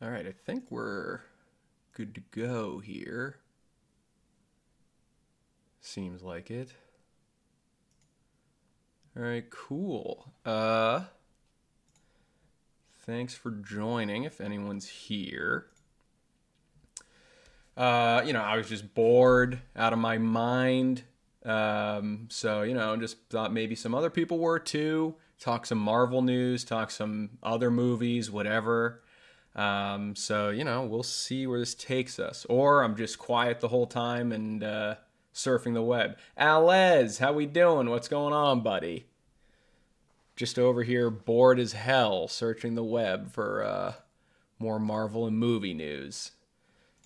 All right, I think we're good to go here. Seems like it. All right, cool. Thanks for joining if anyone's here. I was just bored out of my mind. So, just thought maybe some other people were too. Talk some Marvel news, talk some other movies, whatever. So, we'll see where this takes us. Or I'm just quiet the whole time and surfing the web. Alez, how we doing? What's going on, buddy? Just over here, bored as hell, searching the web for more Marvel and movie news.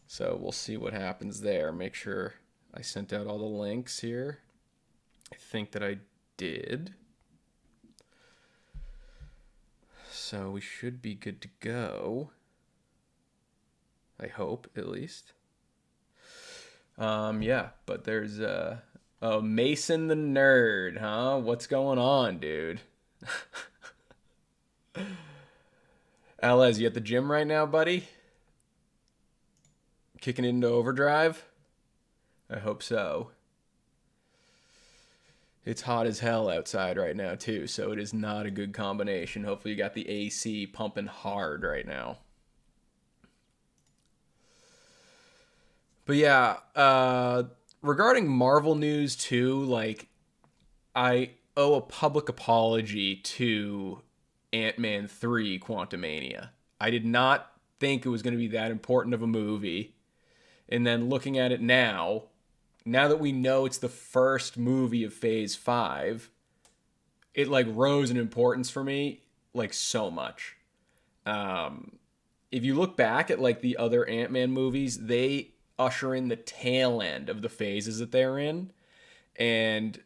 So we'll see what happens there. Make sure I sent out all the links here. I think that I did. So we should be good to go. I hope, at least. Yeah, but there's Mason the Nerd, huh? What's going on, dude? LS, you at the gym right now, buddy? Kicking into overdrive? I hope so. It's hot as hell outside right now, too, so it is not a good combination. Hopefully, you got the AC pumping hard right now. But yeah, regarding Marvel news, too, like, I owe a public apology to Ant-Man 3 Quantumania. I did not think it was going to be that important of a movie. And then looking at it now that we know it's the first movie of Phase 5, it like rose in importance for me like so much. If you look back at like the other Ant-Man movies, they usher in the tail end of the phases that they're in. And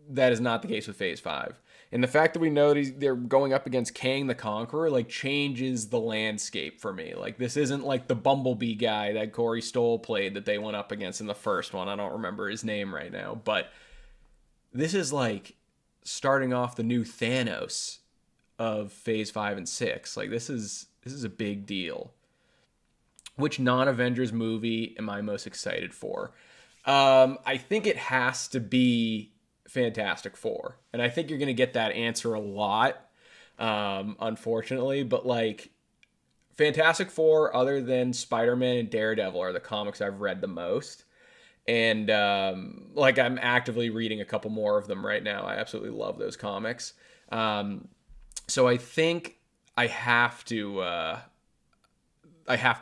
that is not the case with Phase 5. And the fact that we know they're going up against Kang the Conqueror, like, changes the landscape for me. Like, this isn't like the Bumblebee guy that Corey Stoll played that they went up against in the first one. I don't remember his name right now. But this is, like, starting off the new Thanos of Phase 5 and 6. Like, this is a big deal. Which non-Avengers movie am I most excited for? I think it has to be Fantastic Four. And I think you're going to get that answer a lot, unfortunately. But, like, Fantastic Four, other than Spider-Man and Daredevil, are the comics I've read the most. And, I'm actively reading a couple more of them right now. I absolutely love those comics. So I think I have to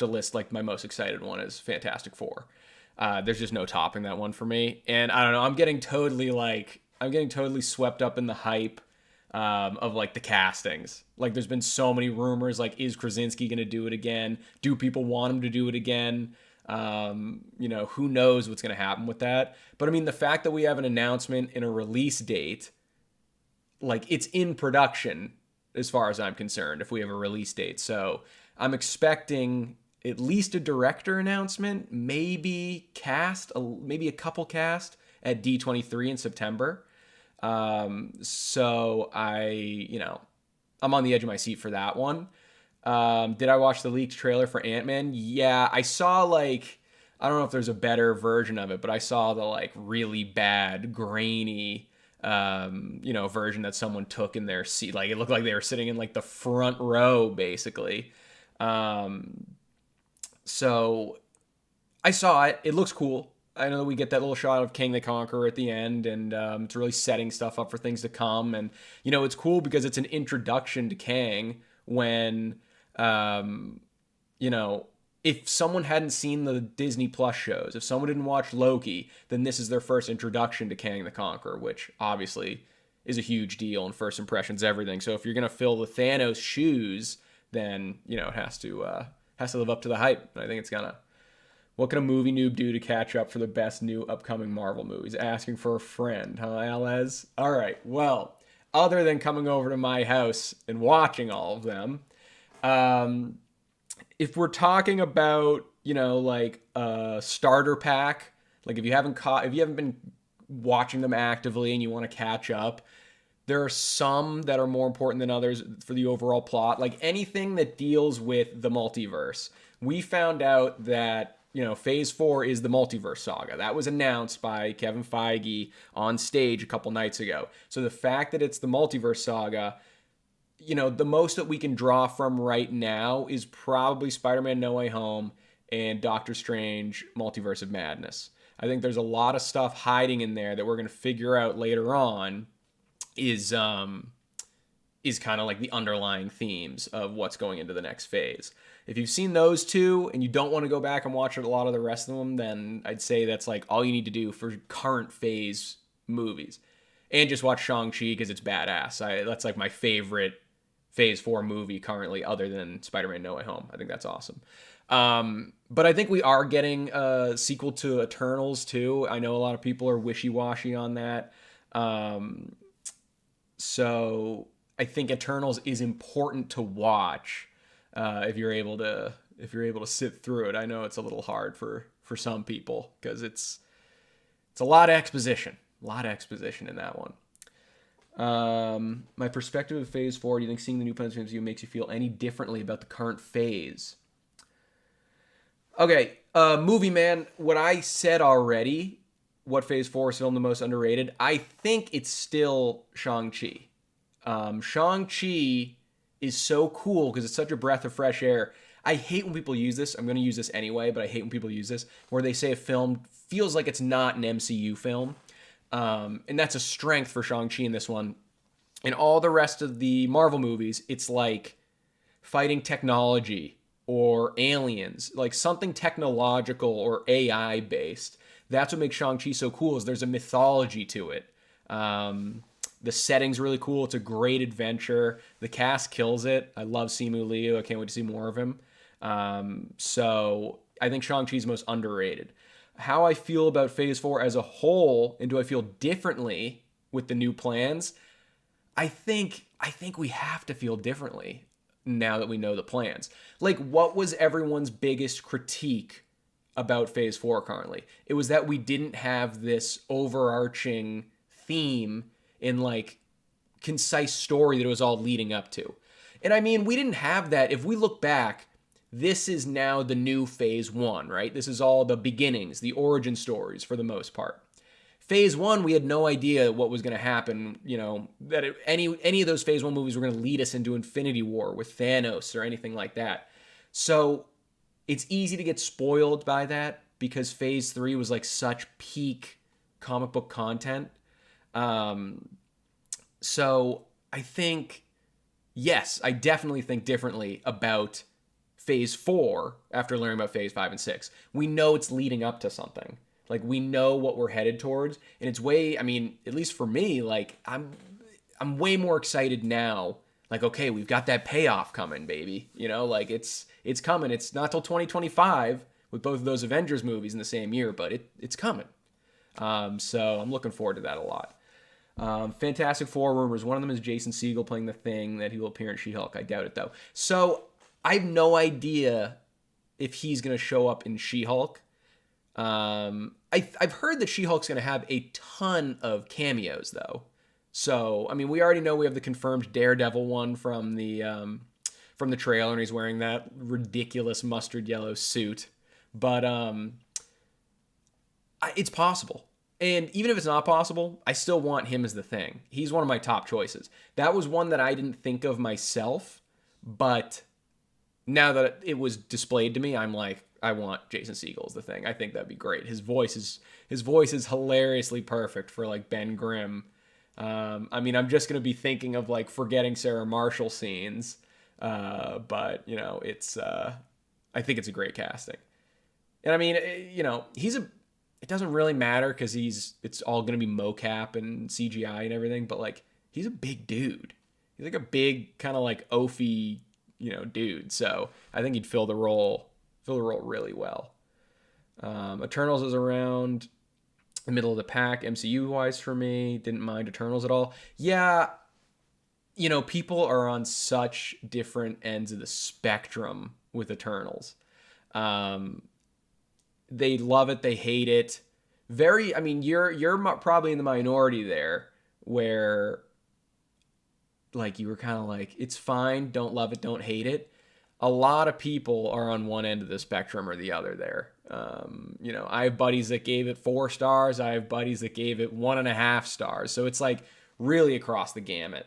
list, like, my most excited one is Fantastic Four. There's just no topping that one for me. And I don't know, I'm getting totally swept up in the hype of like the castings. Like, there's been so many rumors, like, is Krasinski going to do it again? Do people want him to do it again? Who knows what's going to happen with that? But I mean, the fact that we have an announcement and a release date, like, it's in production as far as I'm concerned, if we have a release date. So I'm expecting at least a director announcement, maybe maybe a couple cast at D23 in September. So I'm on the edge of my seat for that one. Did I watch the leaked trailer for Ant-Man? Yeah, I saw, like, I don't know if there's a better version of it, but I saw the, like, really bad, grainy, version that someone took in their seat. Like, it looked like they were sitting in, like, the front row, basically. So I saw it. It looks cool. I know that we get that little shot of King the Conqueror at the end, and it's really setting stuff up for things to come. And, it's cool because it's an introduction to Kang when, if someone hadn't seen the Disney Plus shows, if someone didn't watch Loki, then this is their first introduction to Kang the Conqueror, which obviously is a huge deal, and first impressions everything. So if you're going to fill the Thanos shoes, then, it has to live up to the hype. And I think it's gonna. What can a movie noob do to catch up for the best new upcoming Marvel movies? Asking for a friend, huh, Alez? All right. Well, other than coming over to my house and watching all of them, if we're talking about, like a starter pack, like if you haven't been watching them actively and you want to catch up, There are some that are more important than others for the overall plot. Like anything that deals with the multiverse. We found out that, Phase 4 is the multiverse saga. That was announced by Kevin Feige on stage a couple nights ago. So the fact that it's the multiverse saga, the most that we can draw from right now is probably Spider-Man No Way Home and Doctor Strange Multiverse of Madness. I think there's a lot of stuff hiding in there that we're going to figure out later on is kind of like the underlying themes of what's going into the next phase. If you've seen those two and you don't want to go back and watch a lot of the rest of them, then I'd say that's like all you need to do for current phase movies. And just watch Shang-Chi because it's badass. That's like my favorite Phase 4 movie currently, other than Spider-Man No Way Home. I think that's awesome. But I think we are getting a sequel to Eternals too. I know a lot of people are wishy-washy on that. So I think Eternals is important to watch if you're able to sit through it. I know it's a little hard for some people because it's a lot of exposition. A lot of exposition in that one. My perspective of Phase 4, do you think seeing the new plans from MCU makes you feel any differently about the current phase? Okay, movie man, what I said already, what Phase 4 is film the most underrated, I think it's still Shang-Chi. Shang-Chi is so cool because it's such a breath of fresh air. I hate when people use this. I'm going to use this anyway, but I hate when people use this, where they say a film feels like it's not an MCU film. And that's a strength for Shang-Chi in this one. In all the rest of the Marvel movies, it's like fighting technology or aliens, like something technological or AI based. That's what makes Shang-Chi so cool, is there's a mythology to it. The setting's really cool. It's a great adventure. The cast kills it. I love Simu Liu. I can't wait to see more of him. So I think Shang-Chi's most underrated. How I feel about Phase 4 as a whole, and do I feel differently with the new plans? I think we have to feel differently now that we know the plans. Like, what was everyone's biggest critique about Phase 4 currently? It was that we didn't have this overarching theme in like concise story that it was all leading up to. And I mean, we didn't have that. If we look back, this is now the new Phase 1, right? This is all the beginnings, the origin stories for the most part. Phase 1, we had no idea what was going to happen, that any of those Phase 1 movies were going to lead us into Infinity War with Thanos or anything like that. So it's easy to get spoiled by that because Phase 3 was like such peak comic book content. So I think, yes, I definitely think differently about Phase 4 after learning about Phase 5 and 6. We know it's leading up to something. Like, we know what we're headed towards, and it's way, I mean, at least for me, like, I'm way more excited now. Like, okay, we've got that payoff coming, baby. Like, it's coming. It's not till 2025 with both of those Avengers movies in the same year, but it's coming. So I'm looking forward to that a lot. Fantastic Four rumors. One of them is Jason Segel playing the Thing, that he will appear in She-Hulk. I doubt it, though. So I have no idea if he's going to show up in She-Hulk. I've heard that She-Hulk's going to have a ton of cameos, though. So, I mean, we already know we have the confirmed Daredevil one from the trailer, and he's wearing that ridiculous mustard yellow suit. But it's possible. And even if it's not possible, I still want him as the Thing. He's one of my top choices. That was one that I didn't think of myself, but now that it was displayed to me, I'm like, I want Jason Segel as the Thing. I think that'd be great. His voice is hilariously perfect for like Ben Grimm. I mean, I'm just gonna be thinking of like Forgetting Sarah Marshall scenes, but it's I think it's a great casting. And I mean, it doesn't really matter because it's all gonna be mocap and CGI and everything, but like he's a big dude. He's like a big kind of like oafy, dude. So I think he'd fill the role really well. Eternals is around the middle of the pack MCU wise for me. Didn't mind Eternals at all. Yeah, people are on such different ends of the spectrum with Eternals. They love it, they hate it. I mean, you're probably in the minority there, where like you were kind of like, it's fine, don't love it, don't hate it. A lot of people are on one end of the spectrum or the other there. I have buddies that gave it 4 stars. I have buddies that gave it 1.5 stars. So it's like really across the gamut.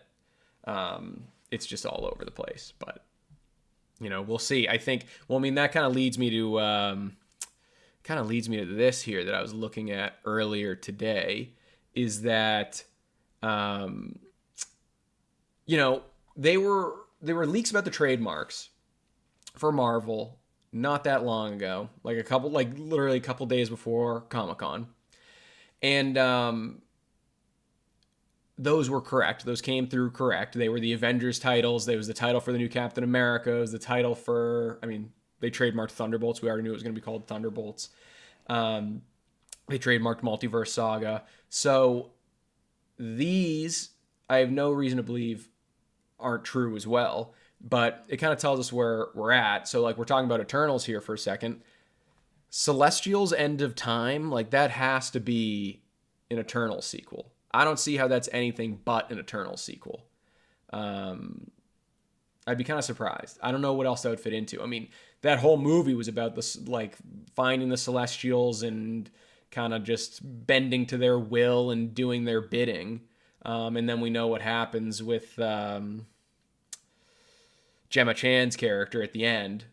It's just all over the place, but we'll see. I think, well, I mean, that kind of leads me to this here that I was looking at earlier today, is that, there were leaks about the trademarks for Marvel not that long ago, literally a couple days before Comic-Con. And those were correct. Those came through correct. They were the Avengers titles. There was the title for the new Captain America. It was the title for, they trademarked Thunderbolts. We already knew it was going to be called Thunderbolts. They trademarked Multiverse Saga. So these, I have no reason to believe, aren't true as well. But it kind of tells us where we're at. So, like, we're talking about Eternals here for a second. Celestial's End of Time, like, that has to be an Eternals sequel. I don't see how that's anything but an Eternals sequel. I'd be kind of surprised. I don't know what else that would fit into. I mean, that whole movie was about this, like, finding the Celestials and kind of just bending to their will and doing their bidding. And then we know what happens with Gemma Chan's character at the end,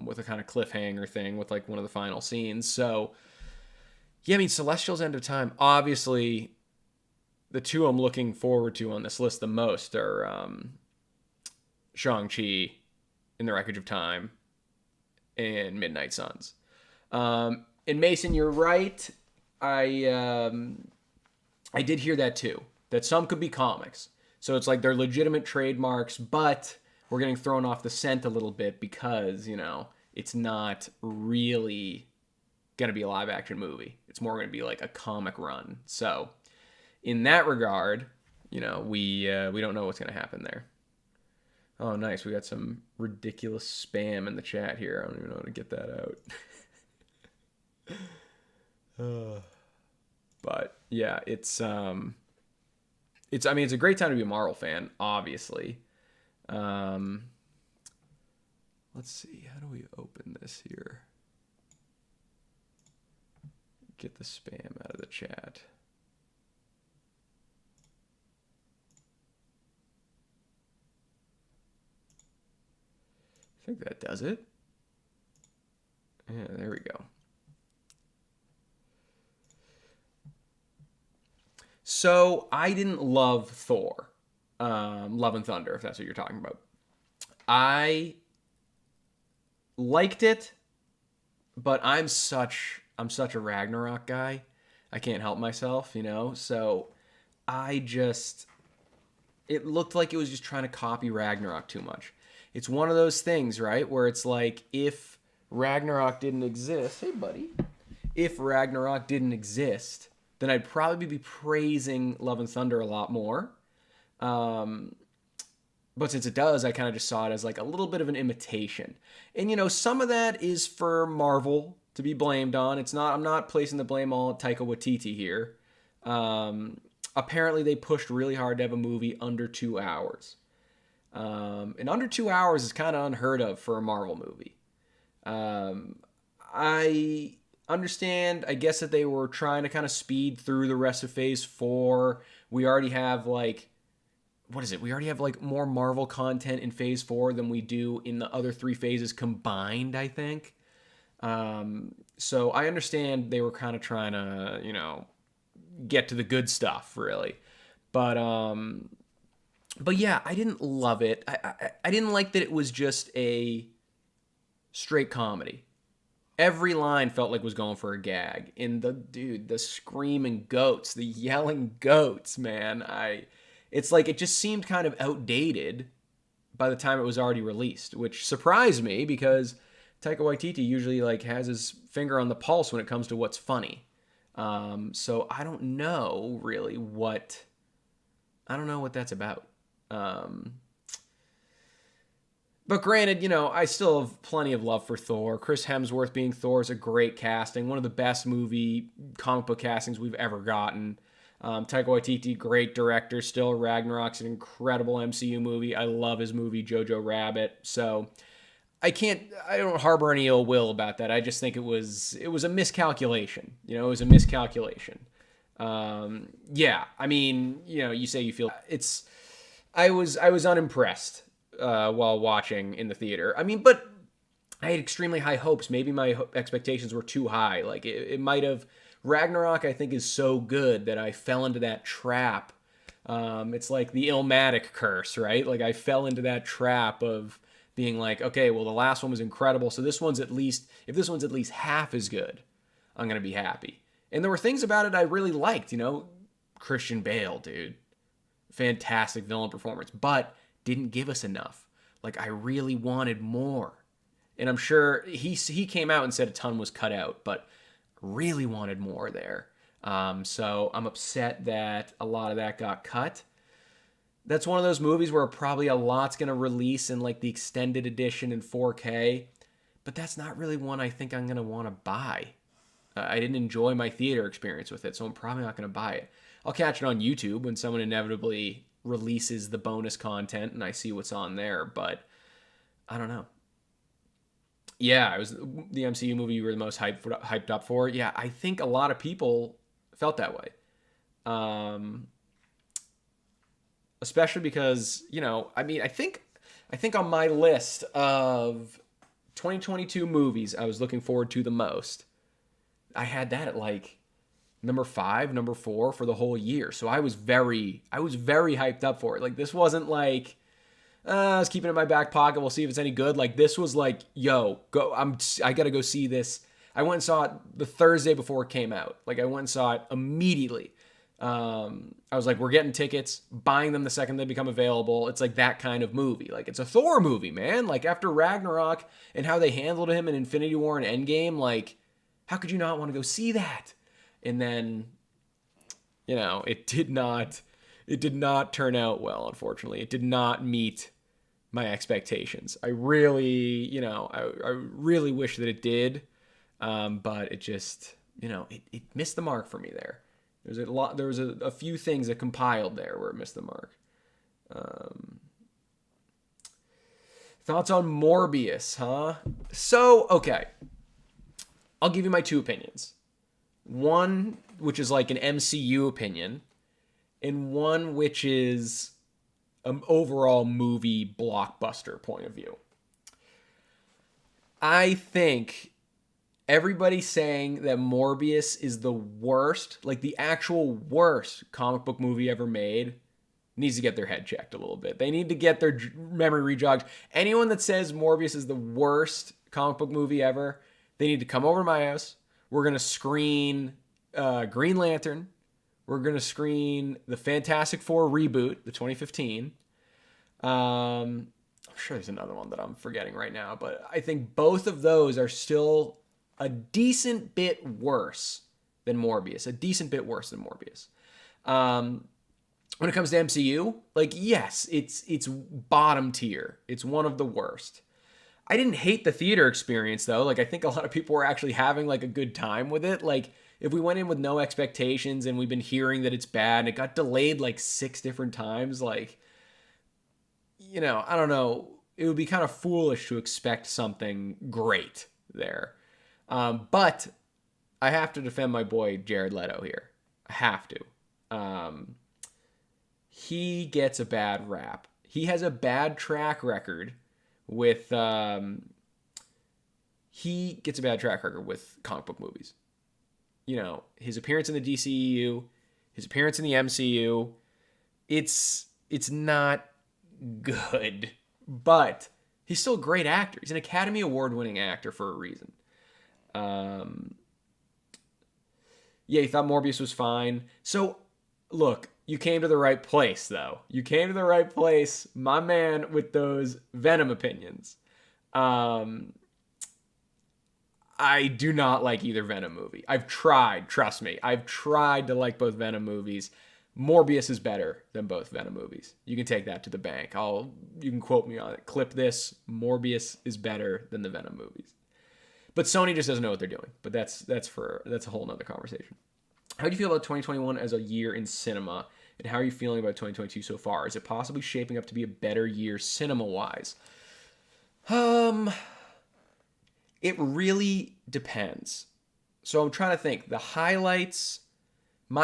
with a kind of cliffhanger thing with like one of the final scenes. So, yeah, I mean, Celestial's End of Time, obviously, the two I'm looking forward to on this list the most are Shang-Chi in the Wreckage of Time and Midnight Suns. And Mason, you're right. I did hear that too, that some could be comics. So it's like they're legitimate trademarks, but we're getting thrown off the scent a little bit because, it's not really going to be a live action movie. It's more going to be like a comic run. So in that regard, we don't know what's going to happen there. Oh, nice. We got some ridiculous spam in the chat here. I don't even know how to get that out. But yeah, it's a great time to be a Marvel fan, obviously. Let's see. How do we open this here? Get the spam out of the chat. I think that does it. Yeah, there we go. So I didn't love Thor. Love and Thunder, if that's what you're talking about. I liked it, but I'm such a Ragnarok guy. I can't help myself, So it looked like it was just trying to copy Ragnarok too much. It's one of those things, right, where it's like, if Ragnarok didn't exist, hey buddy, if Ragnarok didn't exist, then I'd probably be praising Love and Thunder a lot more. But since it does, I kind of just saw it as like a little bit of an imitation. And, some of that is for Marvel to be blamed on. I'm not placing the blame all at Taika Waititi here. Apparently they pushed really hard to have a movie under 2 hours. And under 2 hours is kind of unheard of for a Marvel movie. I understand, I guess, that they were trying to kind of speed through the rest of Phase 4. We already have We already have more Marvel content in Phase 4 than we do in the other 3 phases combined, I think. So I understand they were kind of trying to, get to the good stuff, really. But yeah, I didn't love it. I didn't like that it was just a straight comedy. Every line felt like it was going for a gag. And the screaming goats, the yelling goats, man. It's like it just seemed kind of outdated by the time it was already released, which surprised me because Taika Waititi usually has his finger on the pulse when it comes to what's funny. So I don't know really what that's about. But granted, I still have plenty of love for Thor. Chris Hemsworth being Thor is a great casting. One of the best movie comic book castings we've ever gotten. Taika Waititi, great director, still. Ragnarok's an incredible MCU movie. I love his movie Jojo Rabbit. So I don't harbor any ill will about that. I just think it was a miscalculation. It was a miscalculation. Yeah, I mean, you say you feel I was unimpressed while watching in the theater. I mean, but I had extremely high hopes. Maybe my expectations were too high. Like it might have. Ragnarok, I think, is so good that I fell into that trap. It's like the Illmatic curse, right? Like I fell into that trap of being like, okay, well, the last one was incredible, so this one's at least, if this one's at least half as good, I'm gonna be happy. And there were things about it I really liked. Christian Bale, dude, fantastic villain performance, but didn't give us enough. Like I really wanted more. And I'm sure he came out and said a ton was cut out, but really wanted more there. So I'm upset that a lot of that got cut. That's one of those movies where probably a lot's going to release in like the extended edition in 4K, but that's not really one I think I'm going to want to buy. I didn't enjoy my theater experience with it, so I'm probably not going to buy it. I'll catch it on YouTube when someone inevitably releases the bonus content and I see what's on there, but I don't know. Yeah, it was the MCU movie you were the most hyped up for. Yeah, I think a lot of people felt that way. Especially because, I mean, I think on my list of 2022 movies I was looking forward to the most, I had that at like number 5, number 4 for the whole year. So I was very hyped up for it. Like this wasn't like I was keeping it in my back pocket. We'll see if it's any good. Like this was like, yo, go. I got to go see this. I went and saw it the Thursday before it came out. Like I went and saw it immediately. I was like, we're getting tickets, buying them the second they become available. It's like that kind of movie. Like it's a Thor movie, man. Like after Ragnarok and how they handled him in Infinity War and Endgame, like how could you not want to go see that? And then, it did not turn out well, unfortunately. It did not meet my expectations. I really, I really wish that it did, but it just, it missed the mark for me there. There was a few things that compiled there where it missed the mark. Thoughts on Morbius, huh? So, okay. I'll give you my 2 opinions. One, which is like an MCU opinion, and one which is an overall movie blockbuster point of view. I think everybody saying that Morbius is the worst, like the actual worst comic book movie ever made, needs to get their head checked a little bit. They need to get their memory rejogged. Anyone that says Morbius is the worst comic book movie ever, they need to come over to my house. We're going to screen Green Lantern. We're going to screen the Fantastic Four reboot, the 2015. I'm sure there's another one that I'm forgetting right now, but I think both of those are still a decent bit worse than Morbius. When it comes to MCU, like, yes, it's bottom tier. It's one of the worst. I didn't hate the theater experience, though. Like, I think a lot of people were actually having, like, a good time with it. Like, if we went in with no expectations and we've been hearing that it's bad and it got delayed, like, 6 different times, like, I don't know. It would be kind of foolish to expect something great there. But I have to defend my boy Jared Leto here. I have to. He gets a bad rap. He has a bad track record with comic book movies. His appearance in the DCEU, his appearance in the MCU, it's not good, but he's still a great actor. He's an Academy Award-winning actor for a reason. Yeah, he thought Morbius was fine. So, look, you came to the right place, though. You came to the right place, my man, with those Venom opinions. I do not like either Venom movie. I've tried, trust me. I've tried to like both Venom movies. Morbius is better than both Venom movies. You can take that to the bank. You can quote me on it. Clip this. Morbius is better than the Venom movies. But Sony just doesn't know what they're doing. But that's a whole nother conversation. How do you feel about 2021 as a year in cinema? And how are you feeling about 2022 so far? Is it possibly shaping up to be a better year cinema-wise? Um, it really depends. So I'm trying to think. My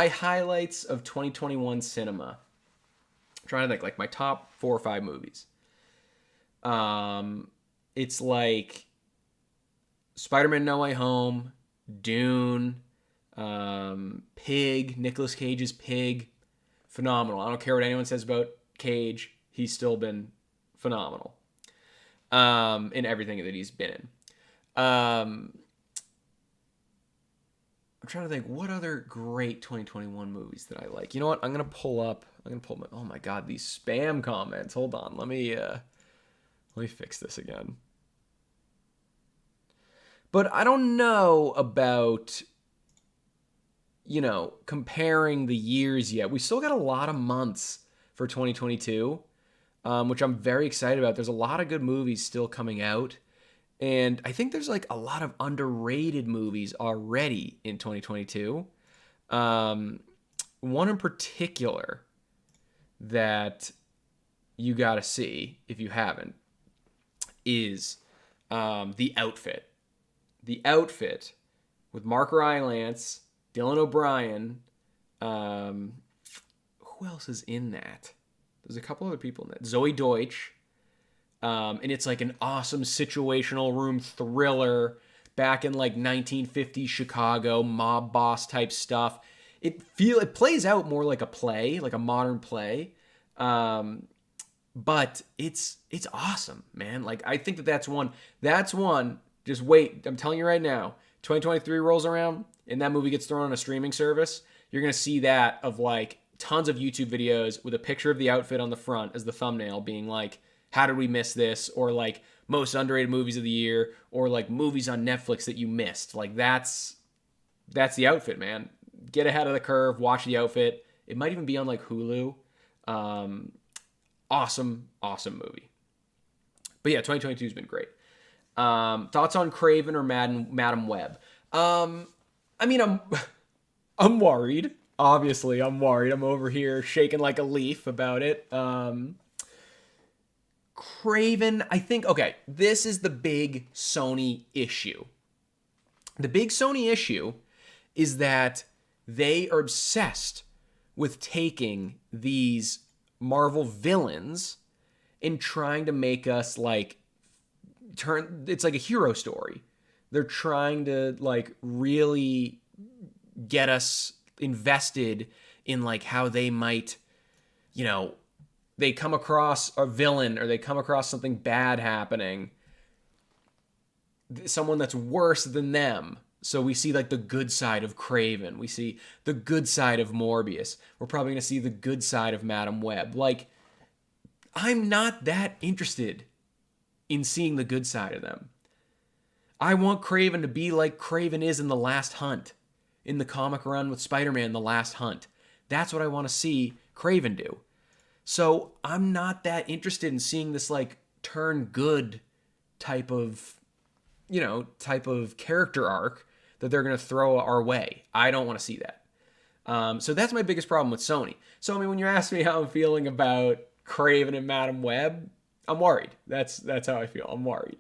highlights of 2021 cinema. I'm trying to think, like my top 4 or 5 movies. It's like Spider-Man No Way Home, Dune, Pig, Nicolas Cage's Pig, phenomenal. I don't care what anyone says about Cage, he's still been phenomenal in everything that he's been in. I'm trying to think what other great 2021 movies that I like. You know what? I'm gonna pull my, oh my god, these spam comments. Hold on, let me fix this again. But I don't know about, comparing the years yet. We still got a lot of months for 2022, which I'm very excited about. There's a lot of good movies still coming out. And I think there's like a lot of underrated movies already in 2022. One in particular that you got to see if you haven't is The Outfit. The Outfit with Mark Rylance, Dylan O'Brien. Who else is in that? There's a couple other people in that. Zoe Deutsch. And it's like an awesome situational room thriller back in like 1950s Chicago, mob boss type stuff. It plays out more like a play, like a modern play. But it's awesome, man. Like I think that's one. Just wait. I'm telling you right now, 2023 rolls around and that movie gets thrown on a streaming service. You're going to see that of like tons of YouTube videos with a picture of The Outfit on the front as the thumbnail being like, how did we miss this? Or like most underrated movies of the year, or like movies on Netflix that you missed. Like that's The Outfit, man. Get ahead of the curve, watch The Outfit. It might even be on like Hulu. Awesome movie. But yeah, 2022 has been great. Thoughts on Craven or Madam Web? I'm worried. Obviously, I'm worried. I'm over here shaking like a leaf about it. Craven, I think, okay, this is the big Sony issue. The big Sony issue is that they are obsessed with taking these Marvel villains and trying to make us like it's like a hero story. They're trying to like really get us invested in like how they might, they come across a villain or they come across something bad happening, someone that's worse than them. So we see like the good side of Craven. We see the good side of Morbius. We're probably going to see the good side of Madam Web. Like, I'm not that interested in seeing the good side of them. I want Craven to be like Craven is in The Last Hunt, in the comic run with Spider-Man, The Last Hunt. That's what I want to see Craven do. So I'm not that interested in seeing this like turn good type of character arc that they're going to throw our way. I don't want to see that. So that's my biggest problem with Sony. So I mean, when you ask me how I'm feeling about Craven and Madam Web, I'm worried. That's how I feel. I'm worried.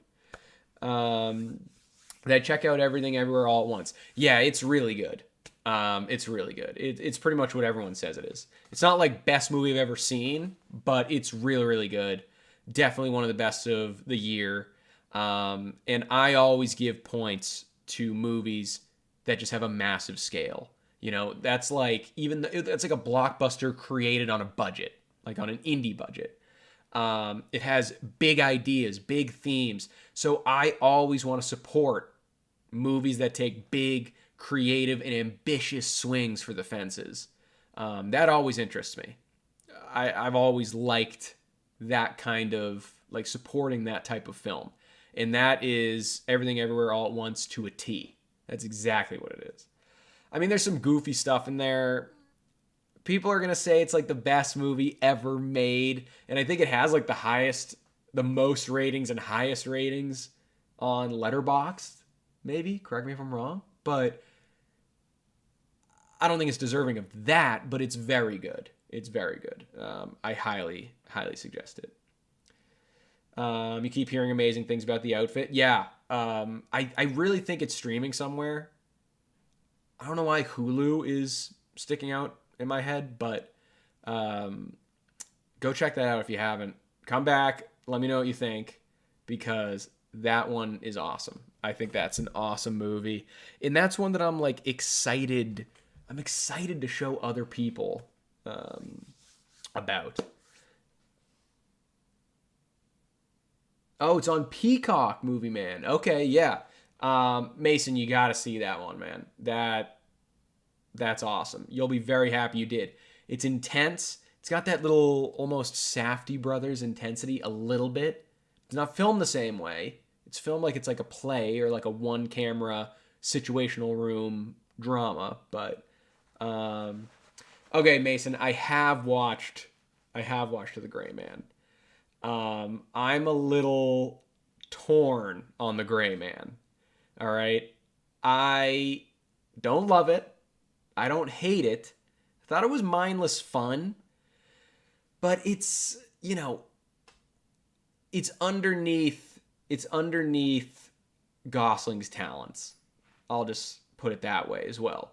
Did I check out Everything Everywhere All at Once? Yeah, it's really good. It's really good. It's pretty much what everyone says it is. It's not like best movie I've ever seen, but it's really, really good. Definitely one of the best of the year. And I always give points to movies that just have a massive scale. That's like that's like a blockbuster created on a budget, like on an indie budget. It has big ideas, big themes. So I always want to support movies that take big, creative, and ambitious swings for the fences. That always interests me. I've always liked that kind of like supporting that type of film. And that is Everything Everywhere All at Once to a T. That's exactly what it is. I mean, there's some goofy stuff in there. People are going to say it's like the best movie ever made. And I think it has like the most ratings and highest ratings on Letterboxd. Maybe, correct me if I'm wrong. But I don't think it's deserving of that, but it's very good. It's very good. I highly, highly suggest it. You keep hearing amazing things about the outfit. Yeah. I really think it's streaming somewhere. I don't know why Hulu is sticking out in my head, but go check that out if you haven't. Come back. Let me know what you think, because that one is awesome. I think that's an awesome movie. And that's one that I'm like excited. I'm excited to show other people about. Oh, it's on Peacock, Movie Man. Okay, yeah. Mason, you got to see that one, man. That's awesome. You'll be very happy you did. It's intense. It's got that little almost Safdie Brothers intensity a little bit. It's not filmed the same way. It's filmed like it's like a play or like a one camera situational room drama. But okay, Mason, I have watched The Gray Man. I'm a little torn on The Gray Man. All right. I don't love it. I don't hate it. I thought it was mindless fun. But it's, it's underneath Gosling's talents. I'll just put it that way as well.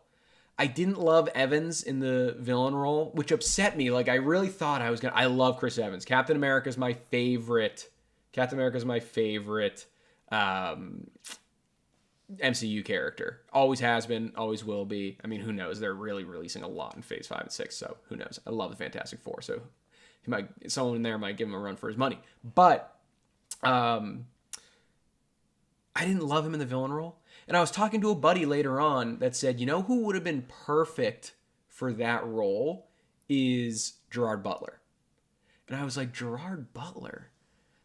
I didn't love Evans in the villain role, which upset me. Like, I really thought I love Chris Evans. Captain America's my favorite MCU character. Always has been, always will be. I mean, who knows? They're really releasing a lot in Phase 5 and 6, so who knows? I love the Fantastic Four, so someone in there might give him a run for his money. But I didn't love him in the villain role. And I was talking to a buddy later on that said, who would have been perfect for that role is Gerard Butler. And I was like, Gerard Butler?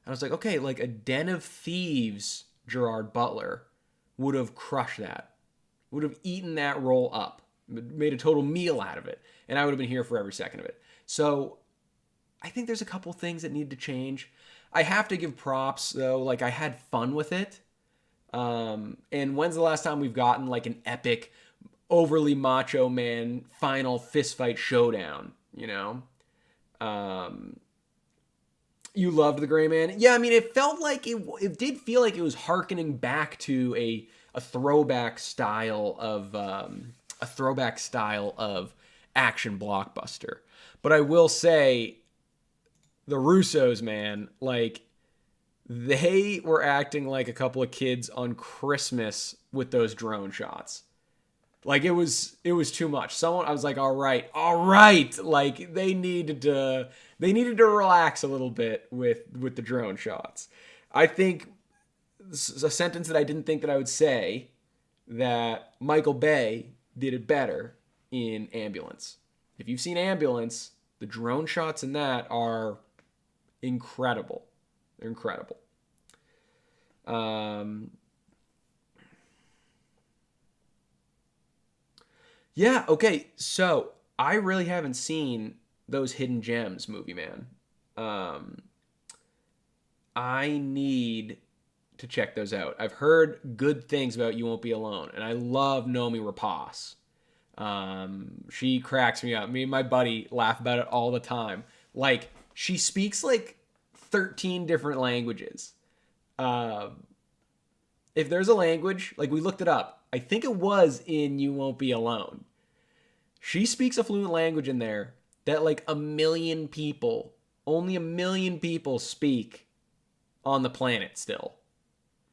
I was like, okay, like a Den of Thieves Gerard Butler would have crushed that, would have eaten that role up, made a total meal out of it, and I would have been here for every second of it. So I think there's a couple things that need to change. I have to give props, though. Like, I had fun with it. And when's the last time we've gotten like an epic, overly macho man final fistfight showdown? You loved The Gray Man. Yeah, I mean, it felt like it did feel like it was hearkening back to a throwback style of action blockbuster. But I will say, the Russos, man, like, they were acting like a couple of kids on Christmas with those drone shots. Like, it was too much. I was like, all right. Like, they needed to relax a little bit with the drone shots. I think this is a sentence that I didn't think that I would say, that Michael Bay did it better in Ambulance. If you've seen Ambulance, the drone shots in that are incredible. They're incredible. Yeah, okay. So I really haven't seen those Hidden Gems, Movie Man. I need to check those out. I've heard good things about You Won't Be Alone, and I love Noomi Rapace. She cracks me up. Me and my buddy laugh about it all the time. Like, she speaks like 13 different languages. If there's a language, like, we looked it up, I think it was in You Won't Be Alone. She speaks a fluent language in there that like only 1 million people speak on the planet still.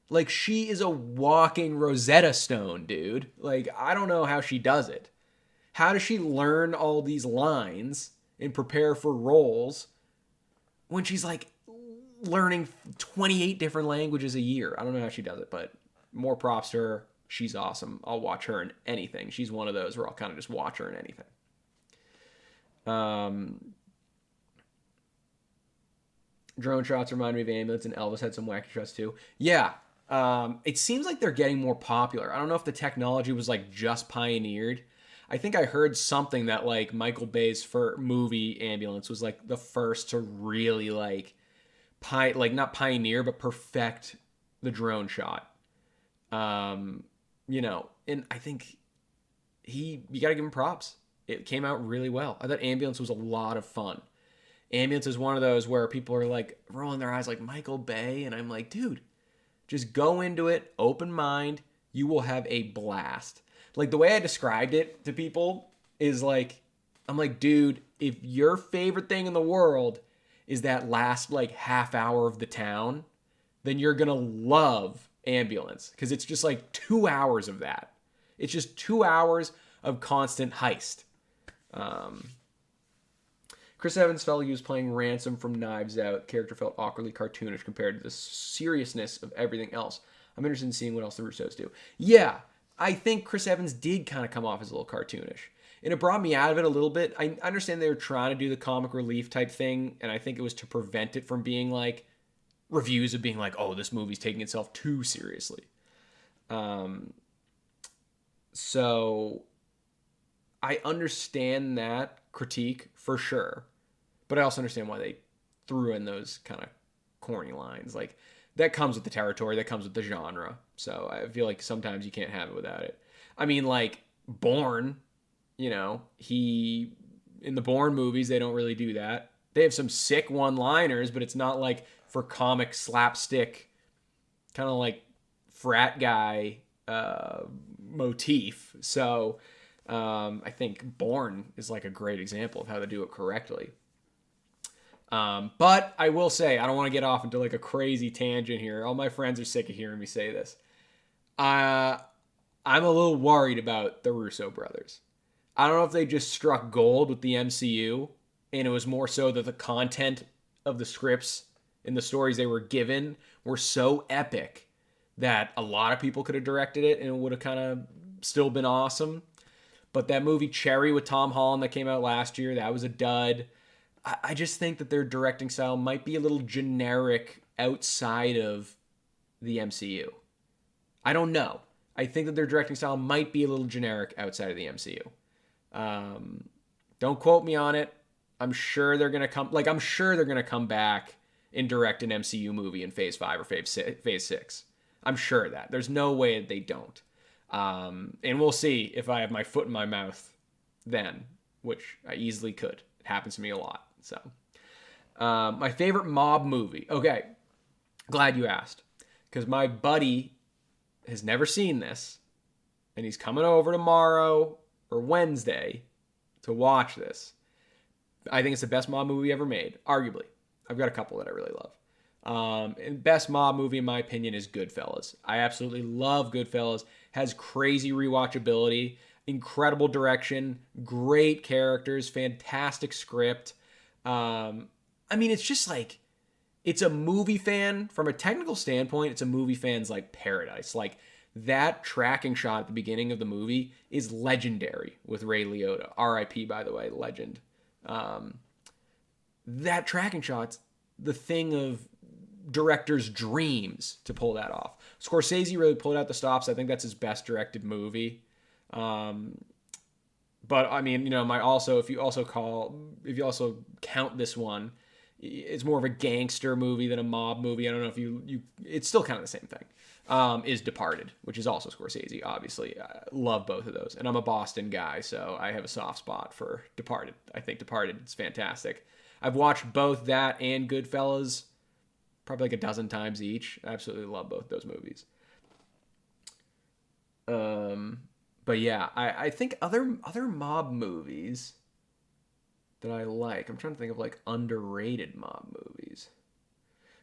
Like, she is a walking Rosetta Stone, dude. Like, I don't know how she does it. How does she learn all these lines and prepare for roles when she's like learning 28 different languages a year? I don't know how she does it, but more props to her. She's awesome. I'll watch her in anything. She's one of those where I'll kind of just watch her in anything. Drone shots remind me of Ambulance, and Elvis had some wacky shots too. Yeah. It seems like they're getting more popular. I don't know if the technology was like just pioneered. I think I heard something that like Michael Bay's movie Ambulance was like the first to really like not pioneer, but perfect the drone shot. And I think you got to give him props. It came out really well. I thought Ambulance was a lot of fun. Ambulance is one of those where people are like rolling their eyes like Michael Bay, and I'm like, dude, just go into it, open mind, you will have a blast. Like the way I described it to people is like, I'm like, dude, if your favorite thing in the world is that last like half hour of the town, then you're going to love Ambulance, because it's just like 2 hours of that. It's just 2 hours of constant heist. Chris Evans felt like he was playing Ransom from Knives Out. The character felt awkwardly cartoonish compared to the seriousness of everything else. I'm interested in seeing what else the Russos do. Yeah, I think Chris Evans did kind of come off as a little cartoonish. And it brought me out of it a little bit. I understand they were trying to do the comic relief type thing, and I think it was to prevent it from being like reviews of being like, oh, this movie's taking itself too seriously. So I understand that critique for sure, but I also understand why they threw in those kind of corny lines. Like, that comes with the territory, that comes with the genre. So I feel like sometimes you can't have it without it. I mean, like Bourne, in the Bourne movies, they don't really do that. They have some sick one-liners, but it's not like for comic slapstick, kind of like frat guy motif. So I think Bourne is like a great example of how to do it correctly. But I will say, I don't want to get off into like a crazy tangent here. All my friends are sick of hearing me say this. I'm a little worried about the Russo brothers. I don't know if they just struck gold with the MCU, and it was more so that the content of the scripts and the stories they were given were so epic that a lot of people could have directed it and it would have kind of still been awesome. But that movie Cherry with Tom Holland that came out last year, that was a dud. I just think that their directing style might be a little generic outside of the MCU. I don't know. I think that their directing style might be a little generic outside of the MCU. Don't quote me on it. I'm sure they're gonna come back and direct an MCU movie in Phase 5 or Phase 6. I'm sure of that. There's no way they don't. And we'll see if I have my foot in my mouth then, which I easily could. It happens to me a lot. So, my favorite mob movie. Okay, glad you asked, because my buddy has never seen this, and he's coming over tomorrow or Wednesday to watch this. I think it's the best mob movie ever made, arguably. I've got a couple that I really love. And best mob movie, in my opinion, is Goodfellas. I absolutely love Goodfellas. Has crazy rewatchability, incredible direction, great characters, fantastic script. I mean, it's just like, it's a movie fan, from a technical standpoint, it's a movie fan's like paradise. Like, that tracking shot at the beginning of the movie is legendary with Ray Liotta. R.I.P., by the way, legend. That tracking shot's the thing of directors' dreams to pull that off. Scorsese really pulled out the stops. I think that's his best directed movie. But I mean, if you also count this one, it's more of a gangster movie than a mob movie. I don't know if it's still kind of the same thing. Is Departed, which is also Scorsese, obviously. I love both of those. And I'm a Boston guy, so I have a soft spot for Departed. I think Departed is fantastic. I've watched both that and Goodfellas probably like a dozen times each. I absolutely love both those movies. But yeah, I think other mob movies that I like. I'm trying to think of like underrated mob movies.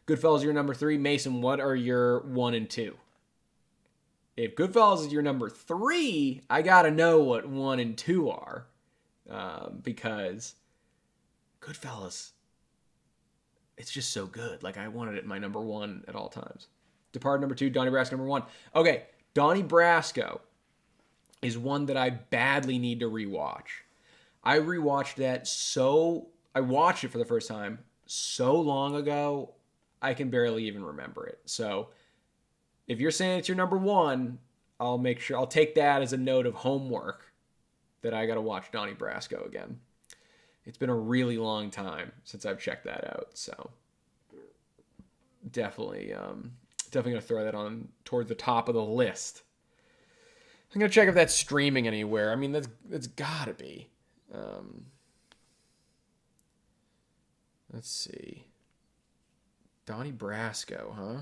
Goodfellas, your number 3. Mason, what are your 1 and 2? If Goodfellas is your number 3, I gotta know what 1 and 2 are, because Goodfellas, it's just so good. Like, I wanted it my number 1 at all times. Departed number 2, Donnie Brasco number 1. Okay, Donnie Brasco is one that I badly need to rewatch. I rewatched that I watched it for the first time so long ago, I can barely even remember it. So if you're saying it's your number 1, I'll take that as a note of homework that I got to watch Donnie Brasco again. It's been a really long time since I've checked that out. So definitely going to throw that on toward the top of the list. I'm gonna check if that's streaming anywhere. I mean, that's gotta be. Um, let's see. Donnie Brasco, huh?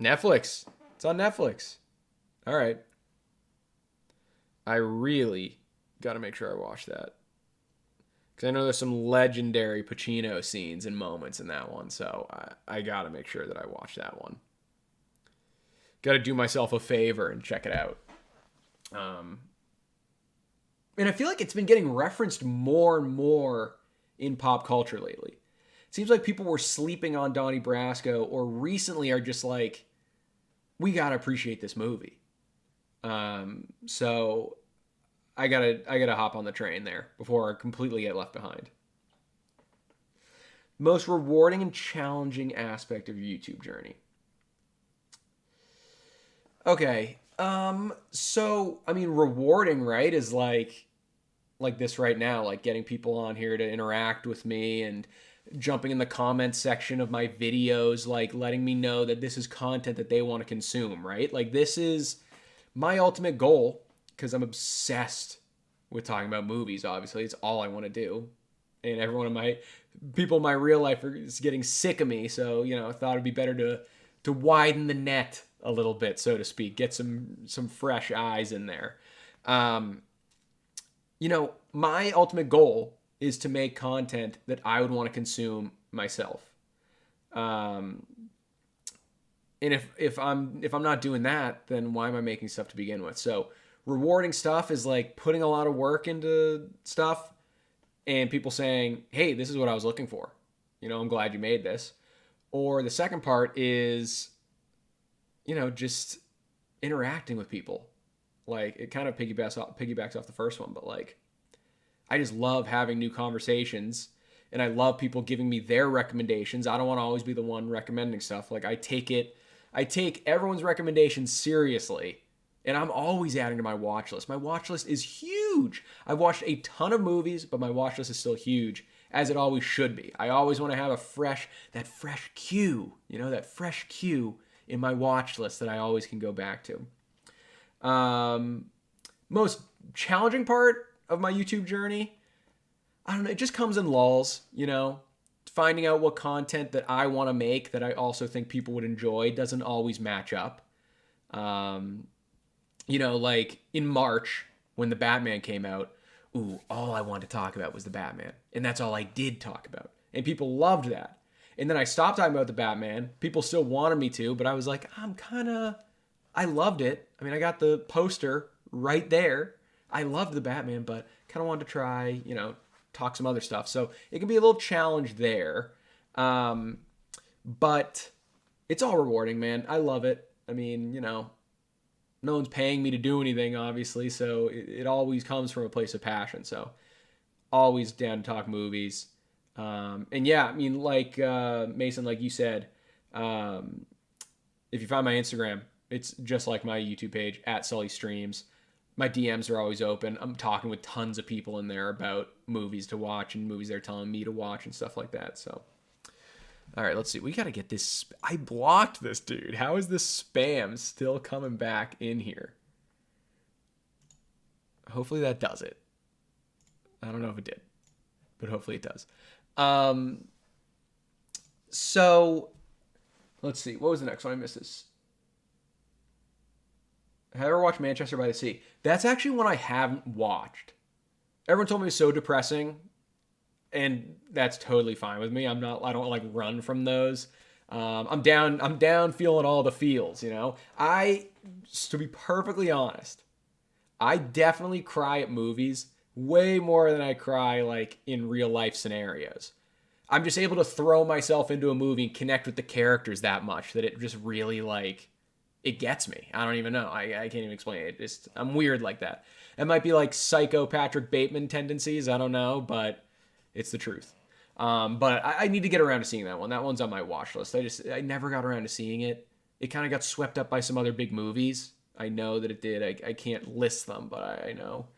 Netflix. It's on Netflix. All right. I really got to make sure I watch that. Because I know there's some legendary Pacino scenes and moments in that one. So I got to make sure that I watch that one. Got to do myself a favor and check it out. And I feel like it's been getting referenced more and more in pop culture lately. It seems like people were sleeping on Donnie Brasco or recently are just like, we got to appreciate this movie. So I gotta hop on the train there before I completely get left behind. Most rewarding and challenging aspect of your YouTube journey. Okay. So I mean, rewarding, right, is like this right now, like getting people on here to interact with me and jumping in the comments section of my videos, like letting me know that this is content that they want to consume, right? Like this is my ultimate goal because I'm obsessed with talking about movies. Obviously, it's all I want to do, and every one of my people in my real life is getting sick of me. So I thought it'd be better to widen the net a little bit, so to speak, get some fresh eyes in there. My ultimate goal is to make content that I would want to consume myself. And if I'm not doing that, then why am I making stuff to begin with? So rewarding stuff is like putting a lot of work into stuff and people saying, hey, this is what I was looking for. I'm glad you made this. Or the second part is, just interacting with people. Like it kind of piggybacks off the first one, but like I just love having new conversations and I love people giving me their recommendations. I don't want to always be the one recommending stuff. Like I take everyone's recommendations seriously, and I'm always adding to my watch list. My watch list is huge. I've watched a ton of movies, but my watch list is still huge, as it always should be. I always want to have that fresh cue in my watch list that I always can go back to. Most challenging part of my YouTube journey, I don't know, it just comes in lulls, finding out what content that I want to make that I also think people would enjoy doesn't always match up. Like in March when the Batman came out, all I wanted to talk about was the Batman. And that's all I did talk about. And people loved that. And then I stopped talking about the Batman. People still wanted me to, but I was like, I loved it. I mean, I got the poster right there. I loved the Batman, but kind of wanted to try, talk some other stuff. So it can be a little challenge there. But it's all rewarding, man. I love it. I mean, no one's paying me to do anything, obviously. So it always comes from a place of passion. So always down to talk movies. And yeah, I mean, like Mason, like you said, if you find my Instagram, it's just like my YouTube page at Sully Streams. My DMs are always open. I'm talking with tons of people in there about movies to watch and movies they're telling me to watch and stuff like that. So, all right, let's see. We got to get this. I blocked this dude. How is this spam still coming back in here? Hopefully that does it. I don't know if it did, but hopefully it does. So let's see. What was the next one? I missed this. Have I ever watched Manchester by the Sea? That's actually one I haven't watched. Everyone told me it was so depressing, and that's totally fine with me. I don't like run from those. I'm down feeling all the feels, to be perfectly honest, I definitely cry at movies way more than I cry like in real life scenarios. I'm just able to throw myself into a movie and connect with the characters that much that it just really it gets me. I don't even know. I can't even explain it. I'm weird like that. It might be like psycho Patrick Bateman tendencies. I don't know, but it's the truth. But I need to get around to seeing that one. That one's on my watch list. I never got around to seeing it. It kind of got swept up by some other big movies. I know that it did. I can't list them, but I know.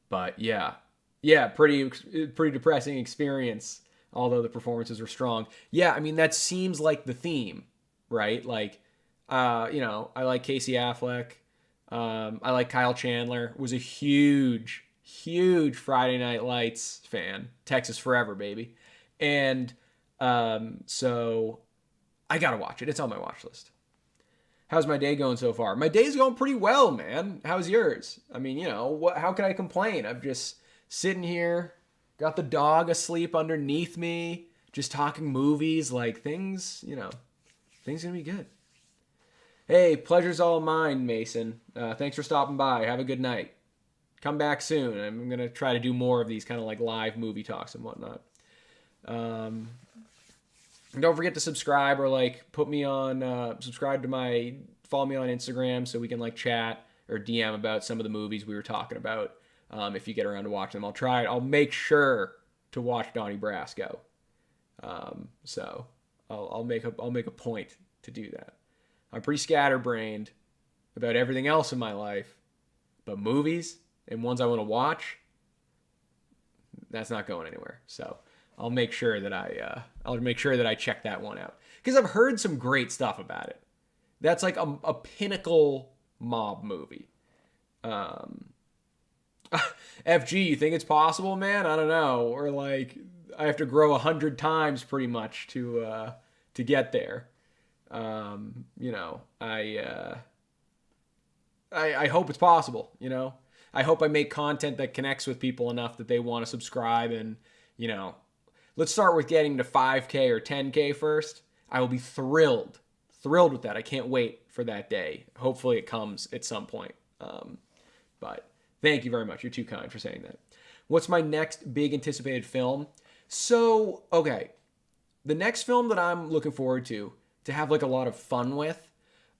But yeah, pretty depressing experience although the performances were strong. Yeah, I mean, that seems like the theme, right? Like, I like Casey Affleck. I like Kyle Chandler. Was a huge, huge Friday Night Lights fan. Texas forever, baby. And so I gotta watch it. It's on my watch list. How's my day going so far? My day's going pretty well, man. How's yours? I mean, how can I complain? I'm just sitting here, got the dog asleep underneath me, just talking movies, like things gonna be good. Hey, pleasure's all mine, Mason. Thanks for stopping by. Have a good night. Come back soon. I'm gonna try to do more of these kind of like live movie talks and whatnot. And don't forget to subscribe or like put me on follow me on Instagram so we can like chat or DM about some of the movies we were talking about. If you get around to watching them, I'll make sure to watch Donnie Brasco. So I'll make a point to do that. I'm pretty scatterbrained about everything else in my life, but movies and ones I want to watch, that's not going anywhere. So I'll make sure that I check that one out because I've heard some great stuff about it. That's like a pinnacle mob movie. FG, you think it's possible, man? I don't know. Or like I have to grow 100 times pretty much to get there. I hope it's possible. I hope I make content that connects with people enough that they want to subscribe and let's start with getting to 5K or 10K first. I will be thrilled with that. I can't wait for that day. Hopefully it comes at some point. But thank you very much. You're too kind for saying that. What's my next big anticipated film? So, okay. The next film that I'm looking forward to have like a lot of fun with,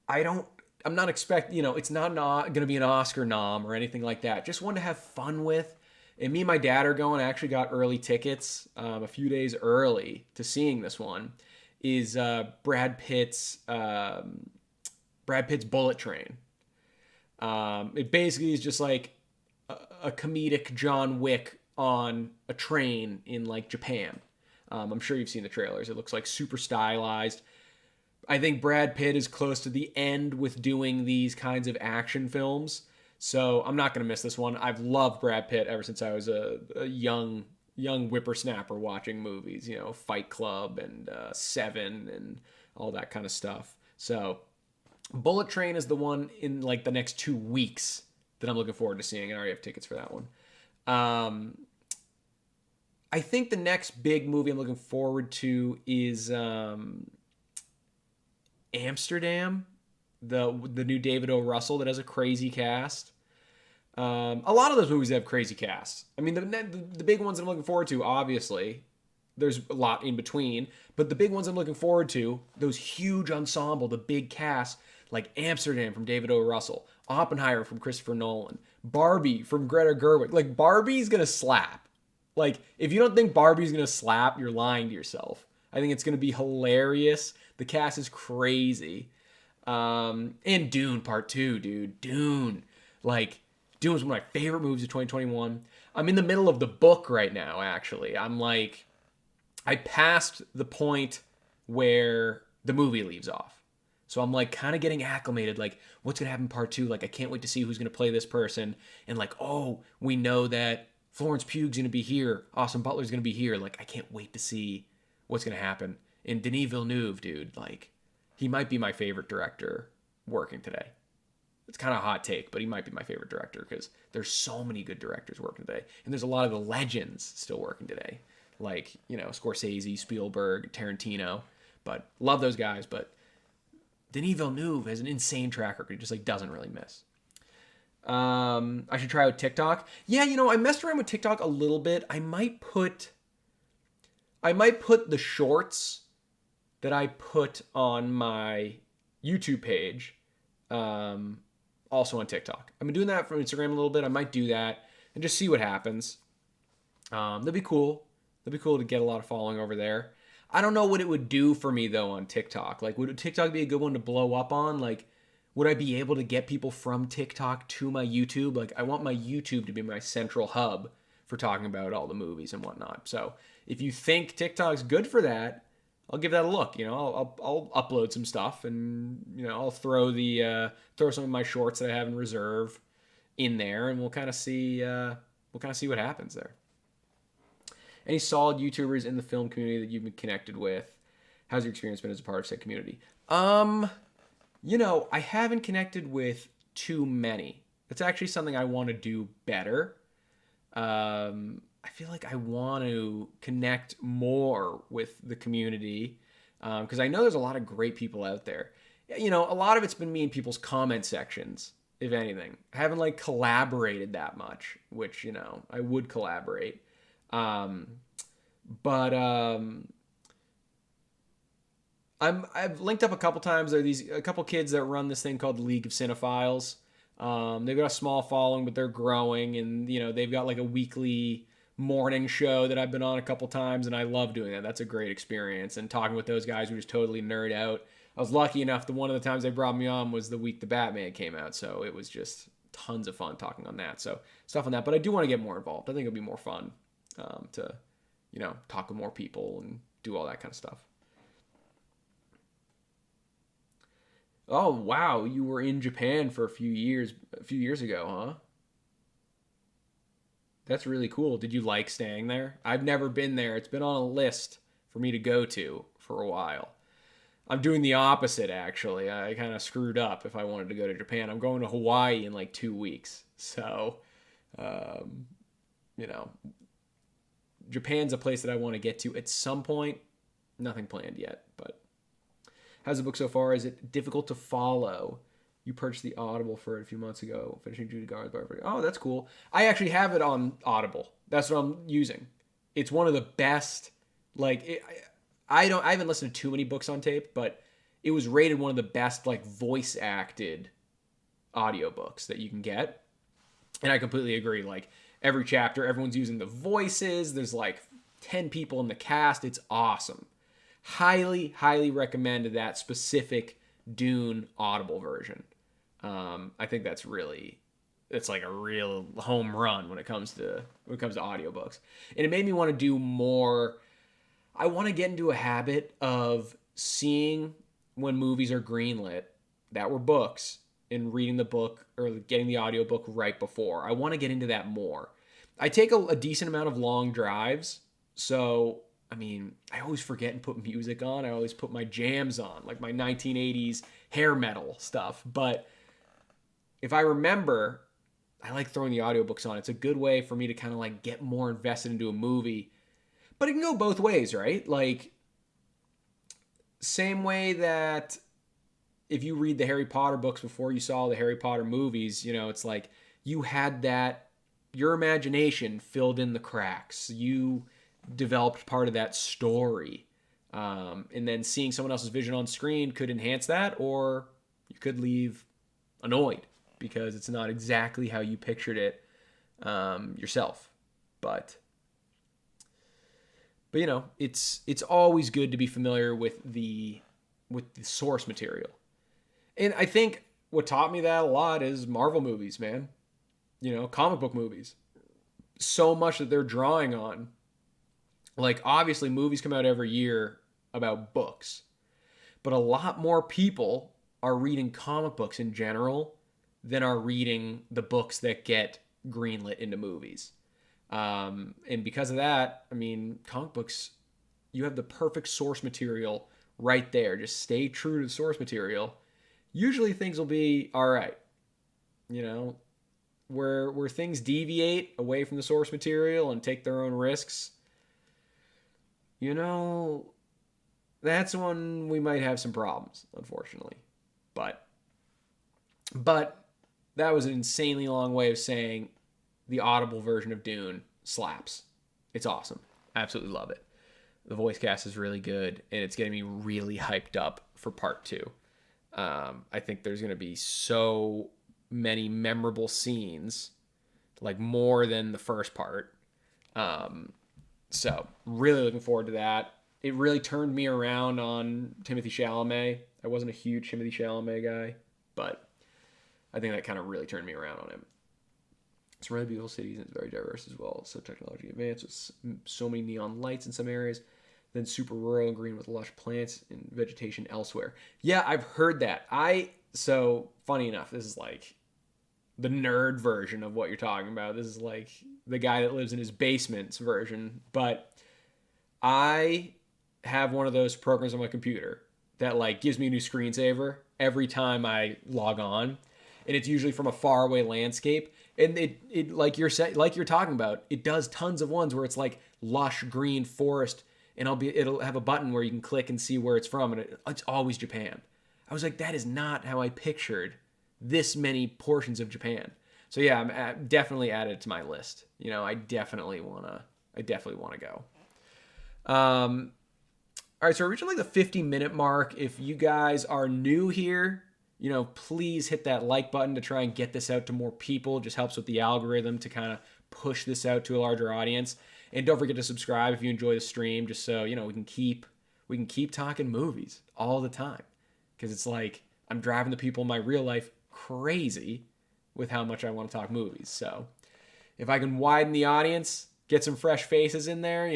I'm not expecting, it's not going to be an Oscar nom or anything like that. Just one to have fun with. And me and my dad are going. I actually got early tickets a few days early to seeing this one. Is Brad Pitt's Bullet Train. It basically is just like a comedic John Wick on a train in like Japan. I'm sure you've seen the trailers. It looks like super stylized. I think Brad Pitt is close to the end with doing these kinds of action films. So I'm not going to miss this one. I've loved Brad Pitt ever since I was a young whippersnapper watching movies, Fight Club and Seven and all that kind of stuff. So Bullet Train is the one in like the next 2 weeks that I'm looking forward to seeing. I already have tickets for that one. I think the next big movie I'm looking forward to is Amsterdam, the new David O. Russell that has a crazy cast. A lot of those movies have crazy casts. I mean, the big ones I'm looking forward to, obviously, there's a lot in between, but the big ones I'm looking forward to, those huge ensemble, the big cast, like Amsterdam from David O. Russell, Oppenheimer from Christopher Nolan, Barbie from Greta Gerwig. Like, Barbie's gonna slap. Like, if you don't think Barbie's gonna slap, you're lying to yourself. I think it's gonna be hilarious. The cast is crazy. And Dune Part 2, dude. Dune. Like, Dune was one of my favorite movies of 2021. I'm in the middle of the book right now, actually. I passed the point where the movie leaves off. So I'm like kind of getting acclimated, like what's going to happen in part 2? Like, I can't wait to see who's going to play this person. And like, oh, we know that Florence Pugh's going to be here. Austin Butler's going to be here. Like, I can't wait to see what's going to happen. And Denis Villeneuve, dude, like, he might be my favorite director working today. It's kind of a hot take, but he might be my favorite director because there's so many good directors working today. And there's a lot of the legends still working today. Like, Scorsese, Spielberg, Tarantino. But love those guys. But Denis Villeneuve has an insane track record. He just like doesn't really miss. I should try out TikTok. Yeah, I messed around with TikTok a little bit. I might put the shorts that I put on my YouTube page also on TikTok. I've been doing that from Instagram a little bit. I might do that and just see what happens. That'd be cool. That'd be cool to get a lot of following over there. I don't know what it would do for me, though, on TikTok. Like, would TikTok be a good one to blow up on? Like, would I be able to get people from TikTok to my YouTube? Like, I want my YouTube to be my central hub for talking about all the movies and whatnot. So if you think TikTok's good for that, I'll give that a look. I'll upload some stuff, and I'll throw throw some of my shorts that I have in reserve in there, and we'll kind of see what happens there. Any solid YouTubers in the film community that you've been connected with? How's your experience been as a part of said community? I haven't connected with too many. It's actually something I want to do better. I feel like I want to connect more with the community because I know there's a lot of great people out there. A lot of it's been me in people's comment sections, if anything. I haven't collaborated that much, which, I would collaborate. I've linked up a couple times. There are a couple kids that run this thing called the League of Cinephiles. They've got a small following, but they're growing, and they've got a weekly morning show that I've been on a couple times, and I love doing that. That's a great experience. And talking with those guys, we just totally nerd out. I was lucky enough that one of the times they brought me on was the week the Batman came out, so it was just tons of fun talking on that. So stuff on that, but I do want to get more involved. I think it'll be more fun to talk with more people and do all that kind of stuff. Oh wow, you were in Japan for a few years ago, huh? That's really cool. Did you like staying there? I've never been there. It's been on a list for me to go to for a while. I'm doing the opposite, actually. I kind of screwed up if I wanted to go to Japan. I'm going to Hawaii in 2 weeks. So, Japan's a place that I want to get to at some point. Nothing planned yet, but how's the book so far? Is it difficult to follow? You purchased the Audible for it a few months ago, finishing Judy Garland's biography. Oh, that's cool. I actually have it on Audible. That's what I'm using. It's one of the best. I haven't listened to too many books on tape, but it was rated one of the best voice acted audiobooks that you can get. And I completely agree. Every chapter, everyone's using the voices. There's 10 people in the cast. It's awesome. Highly, highly recommend that specific Dune Audible version. I think it's a real home run when it comes to audiobooks. And it made me want to do more. I want to get into a habit of seeing when movies are greenlit that were books and reading the book or getting the audiobook right before. I want to get into that more. I take a decent amount of long drives, so I always forget and put music on. I always put my jams on, my 1980s hair metal stuff. But if I remember, I like throwing the audiobooks on. It's a good way for me to kind of get more invested into a movie. But it can go both ways, right? Same way that if you read the Harry Potter books before you saw the Harry Potter movies, it's you had your imagination filled in the cracks. You developed part of that story. And then seeing someone else's vision on screen could enhance that, or you could leave annoyed because it's not exactly how you pictured it yourself. But it's always good to be familiar with the source material. And I think what taught me that a lot is Marvel movies, man. Comic book movies. So much that they're drawing on. Obviously, movies come out every year about books. But a lot more people are reading comic books in general than are reading the books that get greenlit into movies. And because of that, comic books, you have the perfect source material right there. Just stay true to the source material. Usually things will be all right. Where things deviate away from the source material and take their own risks, that's when we might have some problems, unfortunately. But that was an insanely long way of saying the Audible version of Dune slaps. It's awesome. Absolutely love it. The voice cast is really good, and it's getting me really hyped up for part 2. I think there's going to be so many memorable scenes, more than the first part. So really looking forward to that. It really turned me around on Timothée Chalamet. I wasn't a huge Timothée Chalamet guy, but I think that kind of really turned me around on him. It's really beautiful cities and it's very diverse as well. So technology advanced with so many neon lights in some areas. Then super rural and green with lush plants and vegetation elsewhere. Yeah, I've heard that. So funny enough, this is like the nerd version of what you're talking about. This is like the guy that lives in his basement's version. But I have one of those programs on my computer that like gives me a new screensaver every time I log on, and it's usually from a faraway landscape. And it like you're talking about, it does tons of ones where it's like lush green forest, and it'll have a button where you can click and see where it's from, and it's always Japan. I was like, that is not how I pictured this many portions of Japan. So yeah, I'm definitely added to my list. I definitely wanna go. All right, so we're reaching like the 50-minute mark. If you guys are new here, please hit that like button to try and get this out to more people. It just helps with the algorithm to kind of push this out to a larger audience. And don't forget to subscribe if you enjoy the stream, just so we can keep talking movies all the time. Because it's like I'm driving the people in my real life crazy with how much I want to talk movies. So if I can widen the audience, get some fresh faces in there,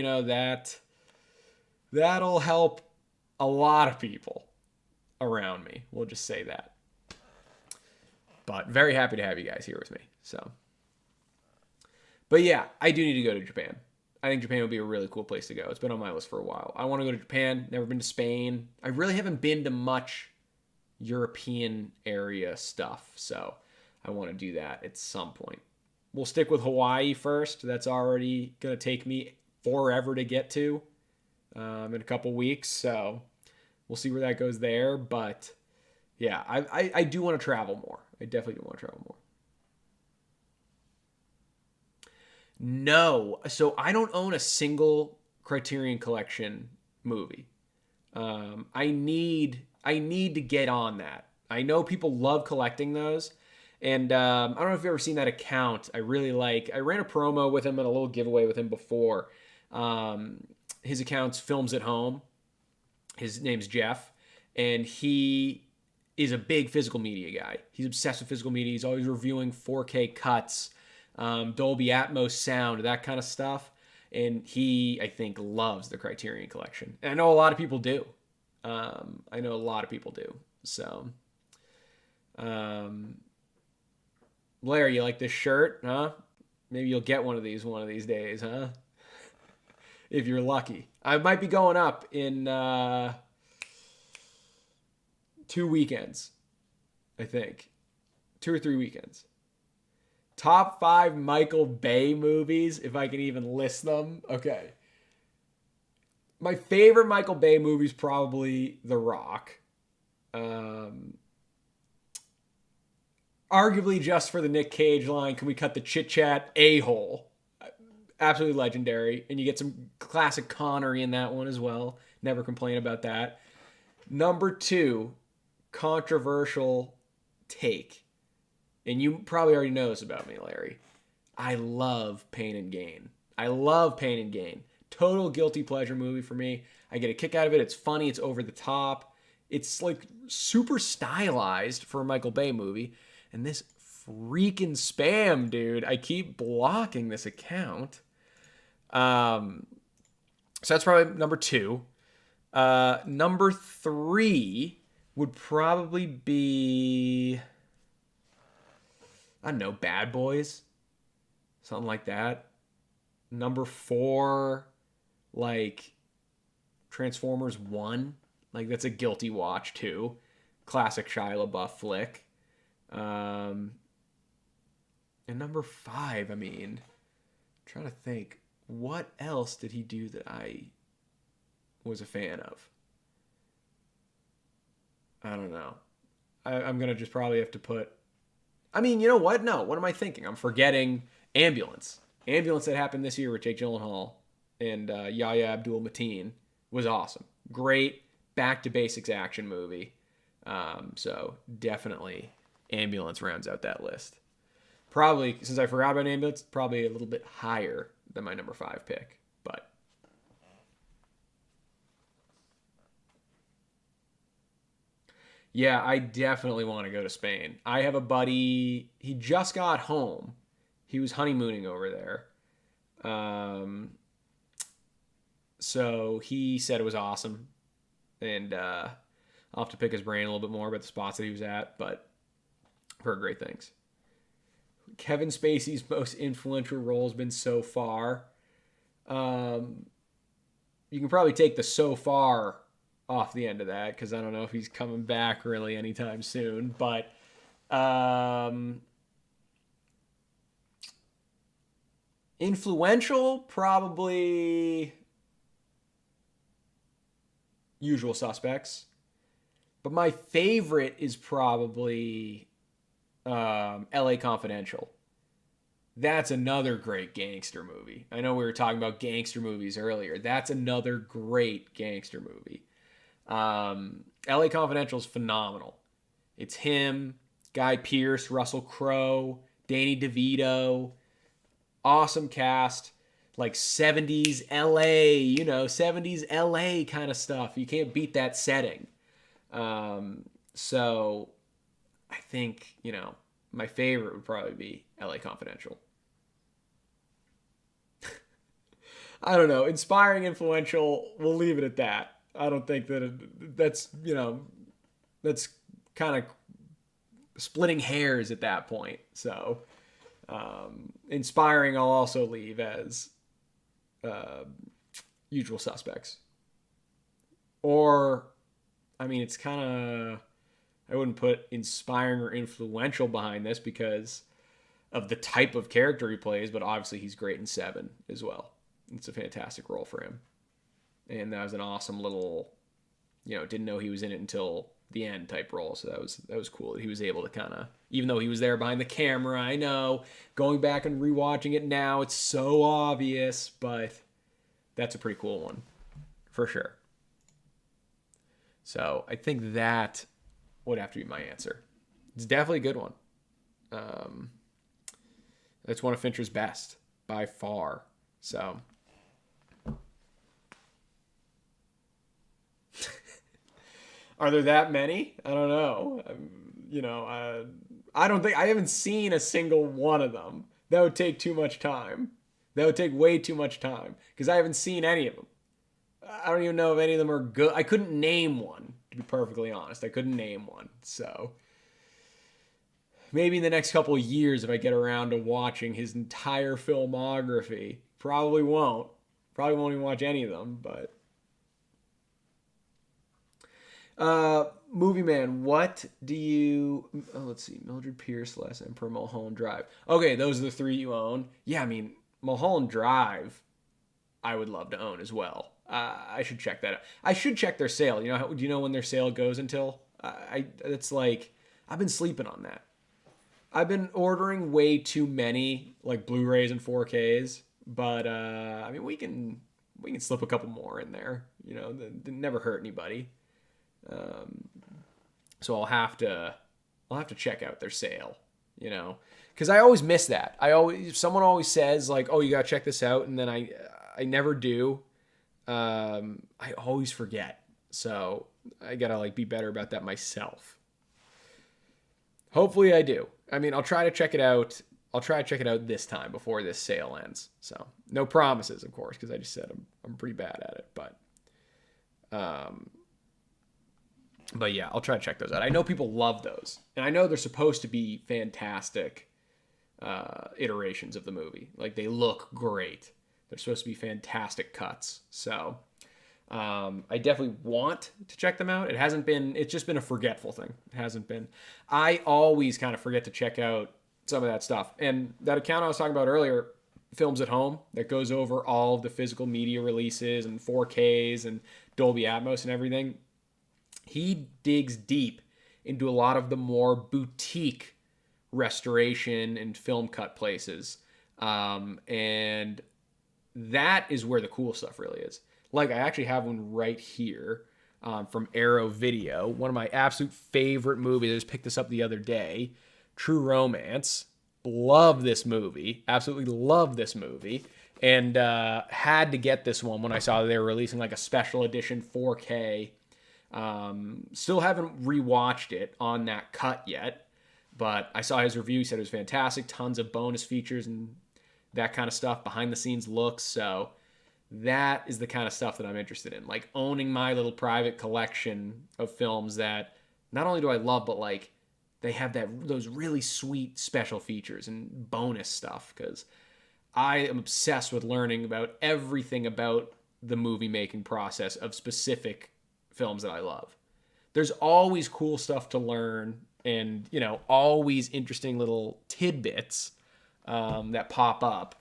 that'll help a lot of people around me. We'll just say that. But very happy to have you guys here with me. But yeah, I do need to go to Japan. I think Japan would be a really cool place to go. It's been on my list for a while. I want to go to Japan. Never been to Spain. I really haven't been to much European area stuff. So I want to do that at some point. We'll stick with Hawaii first. That's already going to take me forever to get to in a couple weeks. So we'll see where that goes there. But yeah, I do want to travel more. I definitely do want to travel more. No. So I don't own a single Criterion Collection movie. I need to get on that. I know people love collecting those. And I don't know if you've ever seen that account. I really like. I ran a promo with him and a little giveaway with him before. His account's Films at Home. His name's Jeff. And he is a big physical media guy. He's obsessed with physical media. He's always reviewing 4K cuts, Dolby Atmos sound, that kind of stuff. And he, I think, loves the Criterion Collection. And I know a lot of people do. So, Larry, you like this shirt, huh? Maybe you'll get one of these days, huh? If you're lucky. I might be going up in 2 weekends, I think. 2 or 3 weekends. Top 5 Michael Bay movies, if I can even list them. Okay. My favorite Michael Bay movie is probably The Rock. Arguably just for the Nick Cage line, can we cut the chit-chat? A-hole. Absolutely legendary. And you get some classic Connery in that one as well. Never complain about that. Number 2, controversial take. And you probably already know this about me, Larry. I love Pain and Gain. Total guilty pleasure movie for me. I get a kick out of it. It's funny. It's over the top. It's like super stylized for a Michael Bay movie. And this freaking spam, dude. I keep blocking this account. So that's probably number 2. Number 3 would probably be, I don't know, Bad Boys. Something like that. Number 4, like Transformers 1. Like, that's a guilty watch, too. Classic Shia LaBeouf flick. And number 5, I mean, I'm trying to think, what else did he do that I was a fan of? I don't know. I'm going to just probably have to put, I mean, you know what? No, what am I thinking? I'm forgetting Ambulance. Ambulance that happened this year with Jake Gyllenhaal and Yahya Abdul-Mateen was awesome. Great back-to-basics action movie. So definitely Ambulance rounds out that list. Probably, since I forgot about Ambulance, probably a little bit higher than my number 5 pick. But yeah, I definitely want to go to Spain. I have a buddy, he just got home. He was honeymooning over there. So he said it was awesome. And I'll have to pick his brain a little bit more about the spots that he was at, but I've heard great things. Kevin Spacey's most influential role has been so far. You can probably take the so far off the end of that because I don't know if he's coming back really anytime soon. But influential, probably Usual Suspects. But my favorite is probably LA Confidential. That's another great gangster movie. I know we were talking about gangster movies earlier. That's another great gangster movie. LA Confidential is phenomenal. It's him, Guy Pearce, Russell Crowe, Danny DeVito. Awesome cast. Like 70s LA, 70s LA kind of stuff. You can't beat that setting. So I think, my favorite would probably be LA Confidential. I don't know. Inspiring, influential, we'll leave it at that. I don't think that's kind of splitting hairs at that point. So, inspiring, I'll also leave as Usual Suspects. Or, it's kind of, I wouldn't put inspiring or influential behind this because of the type of character he plays, but obviously he's great in Seven as well. It's a fantastic role for him. And that was an awesome little, didn't know he was in it until the end type role. So that was cool that he was able to kind of, even though he was there behind the camera, I know, going back and rewatching it now, it's so obvious, but that's a pretty cool one for sure. So I think that would have to be my answer. It's definitely a good one. It's one of Fincher's best by far. So are there that many? I don't know. I don't think I haven't seen a single one of them. That would take too much time. That would take way too much time because I haven't seen any of them. I don't even know if any of them are good. I couldn't name one, to be perfectly honest. I couldn't name one. So maybe in the next couple of years, if I get around to watching his entire filmography, probably won't. Probably won't even watch any of them, but Movie Man, what do you... Oh, let's see. Mildred Pierce, Last Emperor, Mulholland Drive. Okay, those are the three you own. Yeah, Mulholland Drive, I would love to own as well. I should check that out. I should check their sale. Do you know when their sale goes until? It's like, I've been sleeping on that. I've been ordering way too many, like, Blu-rays and 4Ks, but, we can slip a couple more in there. That never hurt anybody. So I'll have to check out their sale, because I always miss that. Someone always says like, oh, you gotta check this out. And then I never do. I always forget. So I gotta be better about that myself. Hopefully I do. I'll try to check it out. I'll try to check it out this time before this sale ends. So no promises, of course, because I just said I'm pretty bad at it, but yeah, I'll try to check those out. I know people love those. And I know they're supposed to be fantastic iterations of the movie. Like, they look great. They're supposed to be fantastic cuts. So I definitely want to check them out. It's just been a forgetful thing. It hasn't been. I always kind of forget to check out some of that stuff. And that account I was talking about earlier, Films at Home, that goes over all of the physical media releases and 4Ks and Dolby Atmos and everything. He digs deep into a lot of the more boutique restoration and film cut places. And that is where the cool stuff really is. Like, I actually have one right here from Arrow Video. One of my absolute favorite movies. I just picked this up the other day. True Romance. Love this movie. Absolutely love this movie. And had to get this one when I saw they were releasing like a special edition 4K. Still haven't rewatched it on that cut yet. But I saw his review. He said it was fantastic. Tons of bonus features and that kind of stuff, behind the scenes looks. So that is the kind of stuff that I'm interested in. Like owning my little private collection of films that not only do I love, but like they have those really sweet special features and bonus stuff, because I am obsessed with learning about everything about the movie making process of specific films that I love. There's always cool stuff to learn, and always interesting little tidbits that pop up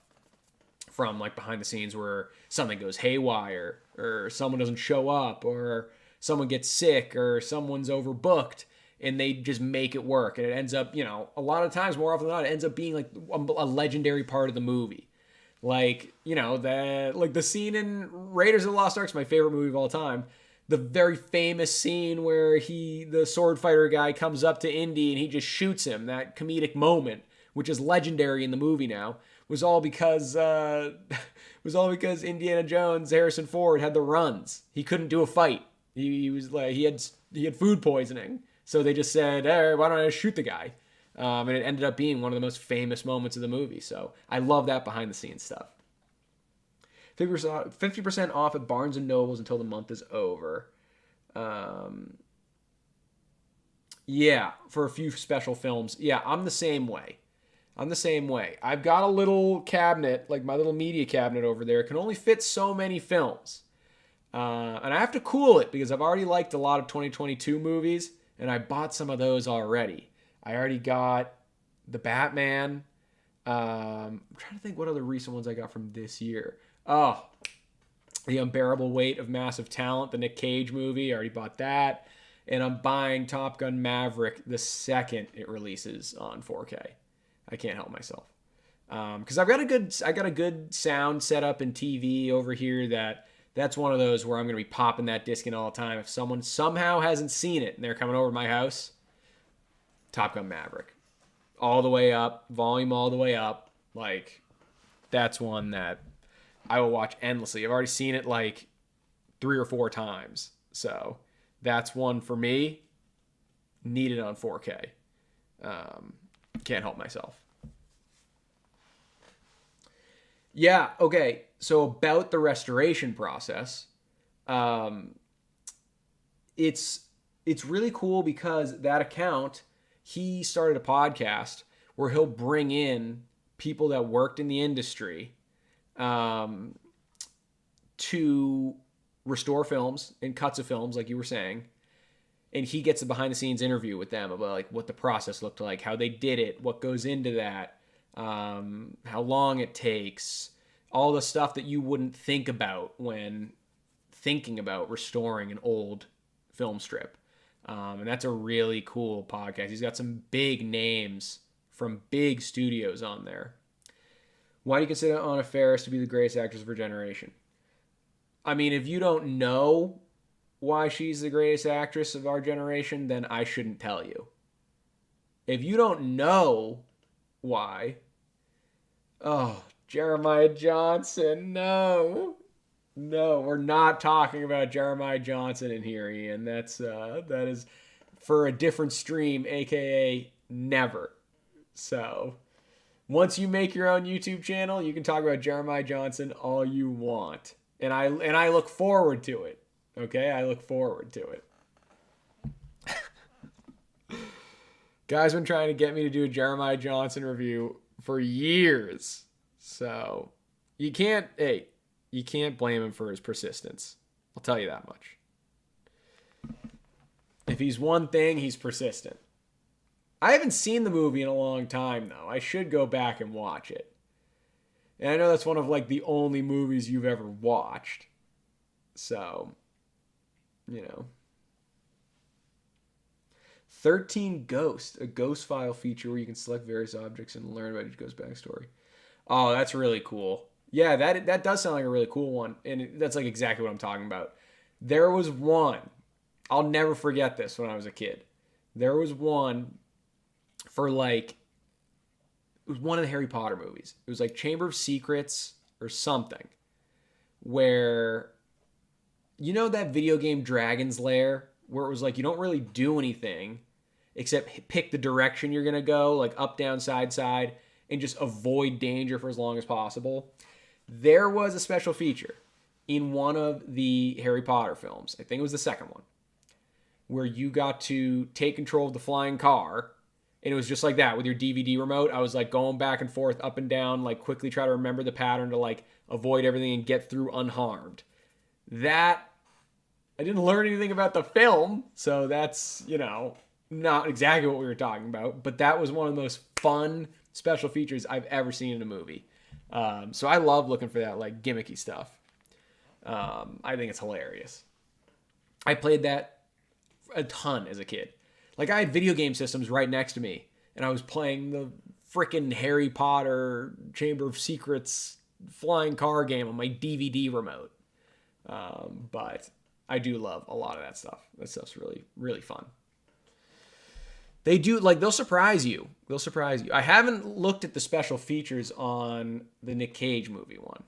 from like behind the scenes, where something goes haywire, or someone doesn't show up, or someone gets sick, or someone's overbooked, and they just make it work. And it ends up, a lot of times, more often than not, it ends up being like a legendary part of the movie. Like, the scene in Raiders of the Lost Ark, my favorite movie of all time. The very famous scene where the sword fighter guy comes up to Indy and he just shoots him. That comedic moment, which is legendary in the movie now, was all because Indiana Jones, Harrison Ford, had the runs. He couldn't do a fight. He was like he had food poisoning. So they just said, hey, why don't I shoot the guy? And it ended up being one of the most famous moments of the movie. So I love that behind the scenes stuff. 50% off at Barnes & Nobles until the month is over. Yeah, for a few special films. Yeah, I'm the same way. I've got a little cabinet, like my little media cabinet over there. It can only fit so many films. And I have to cool it because I've already liked a lot of 2022 movies, and I bought some of those already. I already got The Batman. I'm trying to think what other recent ones I got from this year. Oh, The Unbearable Weight of Massive Talent, the Nick Cage movie. I already bought that. And I'm buying Top Gun Maverick the second it releases on 4K. I can't help myself. Because I got a good sound setup and TV over here that's one of those where I'm going to be popping that disc in all the time. If someone somehow hasn't seen it and they're coming over to my house, Top Gun Maverick. All the way up, volume all the way up. Like, that's one that I will watch endlessly. I've already seen it like 3 or 4 times. So that's one for me. Need it on 4K. Can't help myself. Yeah, okay. So about the restoration process, it's really cool because that account, he started a podcast where he'll bring in people that worked in the industry to restore films and cuts of films, like you were saying. And he gets a behind the scenes interview with them about like what the process looked like, how they did it, what goes into that, how long it takes, all the stuff that you wouldn't think about when thinking about restoring an old film strip. And that's a really cool podcast. He's got some big names from big studios on there. Why do you consider Anna Faris to be the greatest actress of her generation? I mean, if you don't know why she's the greatest actress of our generation, then I shouldn't tell you. If you don't know why, Jeremiah Johnson, no, we're not talking about Jeremiah Johnson in here, Ian. That is for a different stream, aka never. So once you make your own YouTube channel, you can talk about Jeremiah Johnson all you want, and I look forward to it. Okay, I look forward to it. Guy's been trying to get me to do a Jeremiah Johnson review for years. So you can't blame him for his persistence. I'll tell you that much. If he's one thing, he's persistent. I haven't seen the movie in a long time, though. I should go back and watch it. And I know that's one of like the only movies you've ever watched. So, 13 Ghost, a ghost file feature where you can select various objects and learn about each ghost backstory. Oh, that's really cool. Yeah, that does sound like a really cool one. And that's like exactly what I'm talking about. There was one. I'll never forget this when I was a kid. There was one for like, it was one of the Harry Potter movies. It was like Chamber of Secrets or something. Where, that video game Dragon's Lair? Where it was like, you don't really do anything. except pick the direction you're going to go, like up, down, side, and just avoid danger for as long as possible. There was a special feature in one of the Harry Potter films, I think it was the second one, where you got to take control of the flying car. And it was just like that with your DVD remote. I was like going back and forth, up and down, like quickly try to remember the pattern to like avoid everything and get through unharmed. That, I didn't learn anything about the film, so that's, not exactly what we were talking about, but that was one of the most fun special features I've ever seen in a movie. So I love looking for that like gimmicky stuff. I think it's hilarious. I played that a ton as a kid. Like, I had video game systems right next to me, and I was playing the frickin' Harry Potter Chamber of Secrets flying car game on my DVD remote. But I do love a lot of that stuff. That stuff's really, really fun. They do, like, they'll surprise you. They'll surprise you. I haven't looked at the special features on the Nick Cage movie one.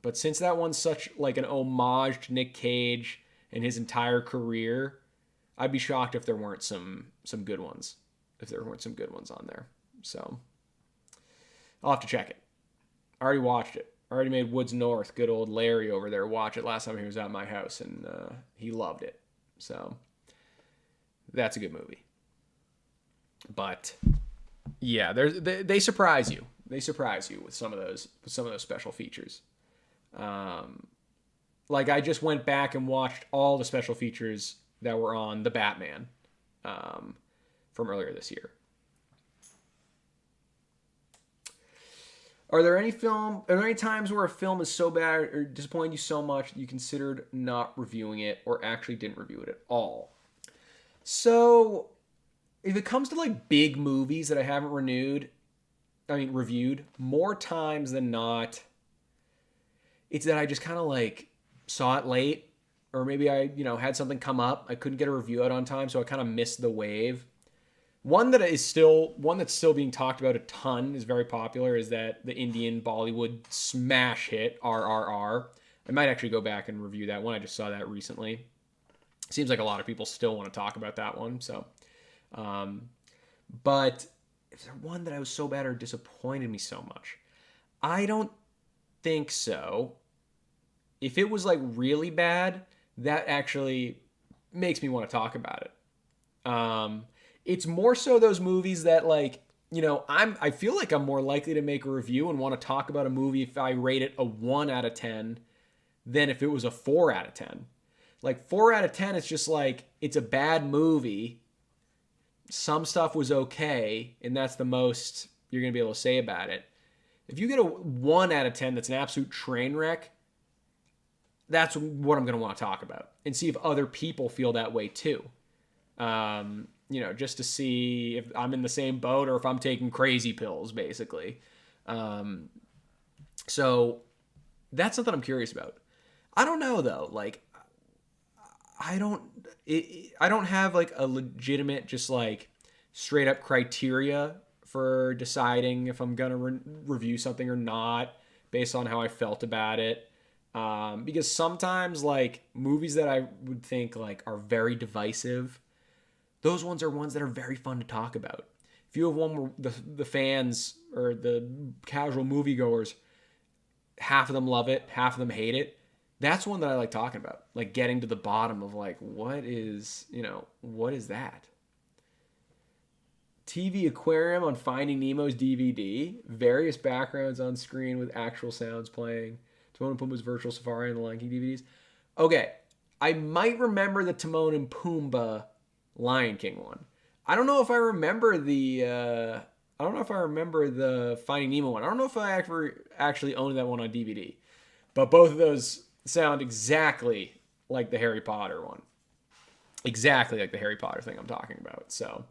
But since that one's such, like, an homage to Nick Cage and his entire career, I'd be shocked if there weren't some good ones. If there weren't some good ones on there. So, I'll have to check it. I already watched it. I already made Woods North, good old Larry over there, watch it last time he was at my house, and he loved it. So, that's a good movie. But, yeah, they surprise you. They surprise you with some of those special features. Like, I just went back and watched all the special features that were on The Batman from earlier this year. Are there any times where a film is so bad or disappointed you so much that you considered not reviewing it or actually didn't review it at all? So, if it comes to like big movies that I haven't reviewed, more times than not, it's that I just kind of like saw it late. Or maybe I, had something come up. I couldn't get a review out on time, so I kind of missed the wave. One that's still being talked about a ton, is very popular, is that the Indian Bollywood smash hit, RRR. I might actually go back and review that one. I just saw that recently. Seems like a lot of people still want to talk about that one. So, but is there one that I was so bad or disappointed me so much? I don't think so. If it was like really bad, that actually makes me want to talk about it. It's more so those movies that like, I feel like I'm more likely to make a review and want to talk about a movie if I rate it a 1 out of 10 than if it was a 4 out of 10. Like 4 out of 10, it's just like, it's a bad movie. Some stuff was okay, and that's the most you're going to be able to say about it. If you get a 1 out of 10 that's an absolute train wreck, that's what I'm going to want to talk about and see if other people feel that way too. Just to see if I'm in the same boat or if I'm taking crazy pills, basically. So that's something I'm curious about. I don't know though. Like, I don't have like a legitimate, just like straight up criteria for deciding if I'm going to review something or not based on how I felt about it. Because sometimes like movies that I would think like are very divisive, those ones are ones that are very fun to talk about. If you have one where the fans or the casual moviegoers, half of them love it, half of them hate it, that's one that I like talking about. Like getting to the bottom of like, what is that? TV aquarium on Finding Nemo's DVD, various backgrounds on screen with actual sounds playing. Timon and Pumbaa's Virtual Safari and the Lion King DVDs. Okay, I might remember the Timon and Pumbaa Lion King one. I don't know if I remember the Finding Nemo one. I don't know if I actually owned that one on DVD. But both of those sound exactly like the Harry Potter one. Exactly like the Harry Potter thing I'm talking about. So,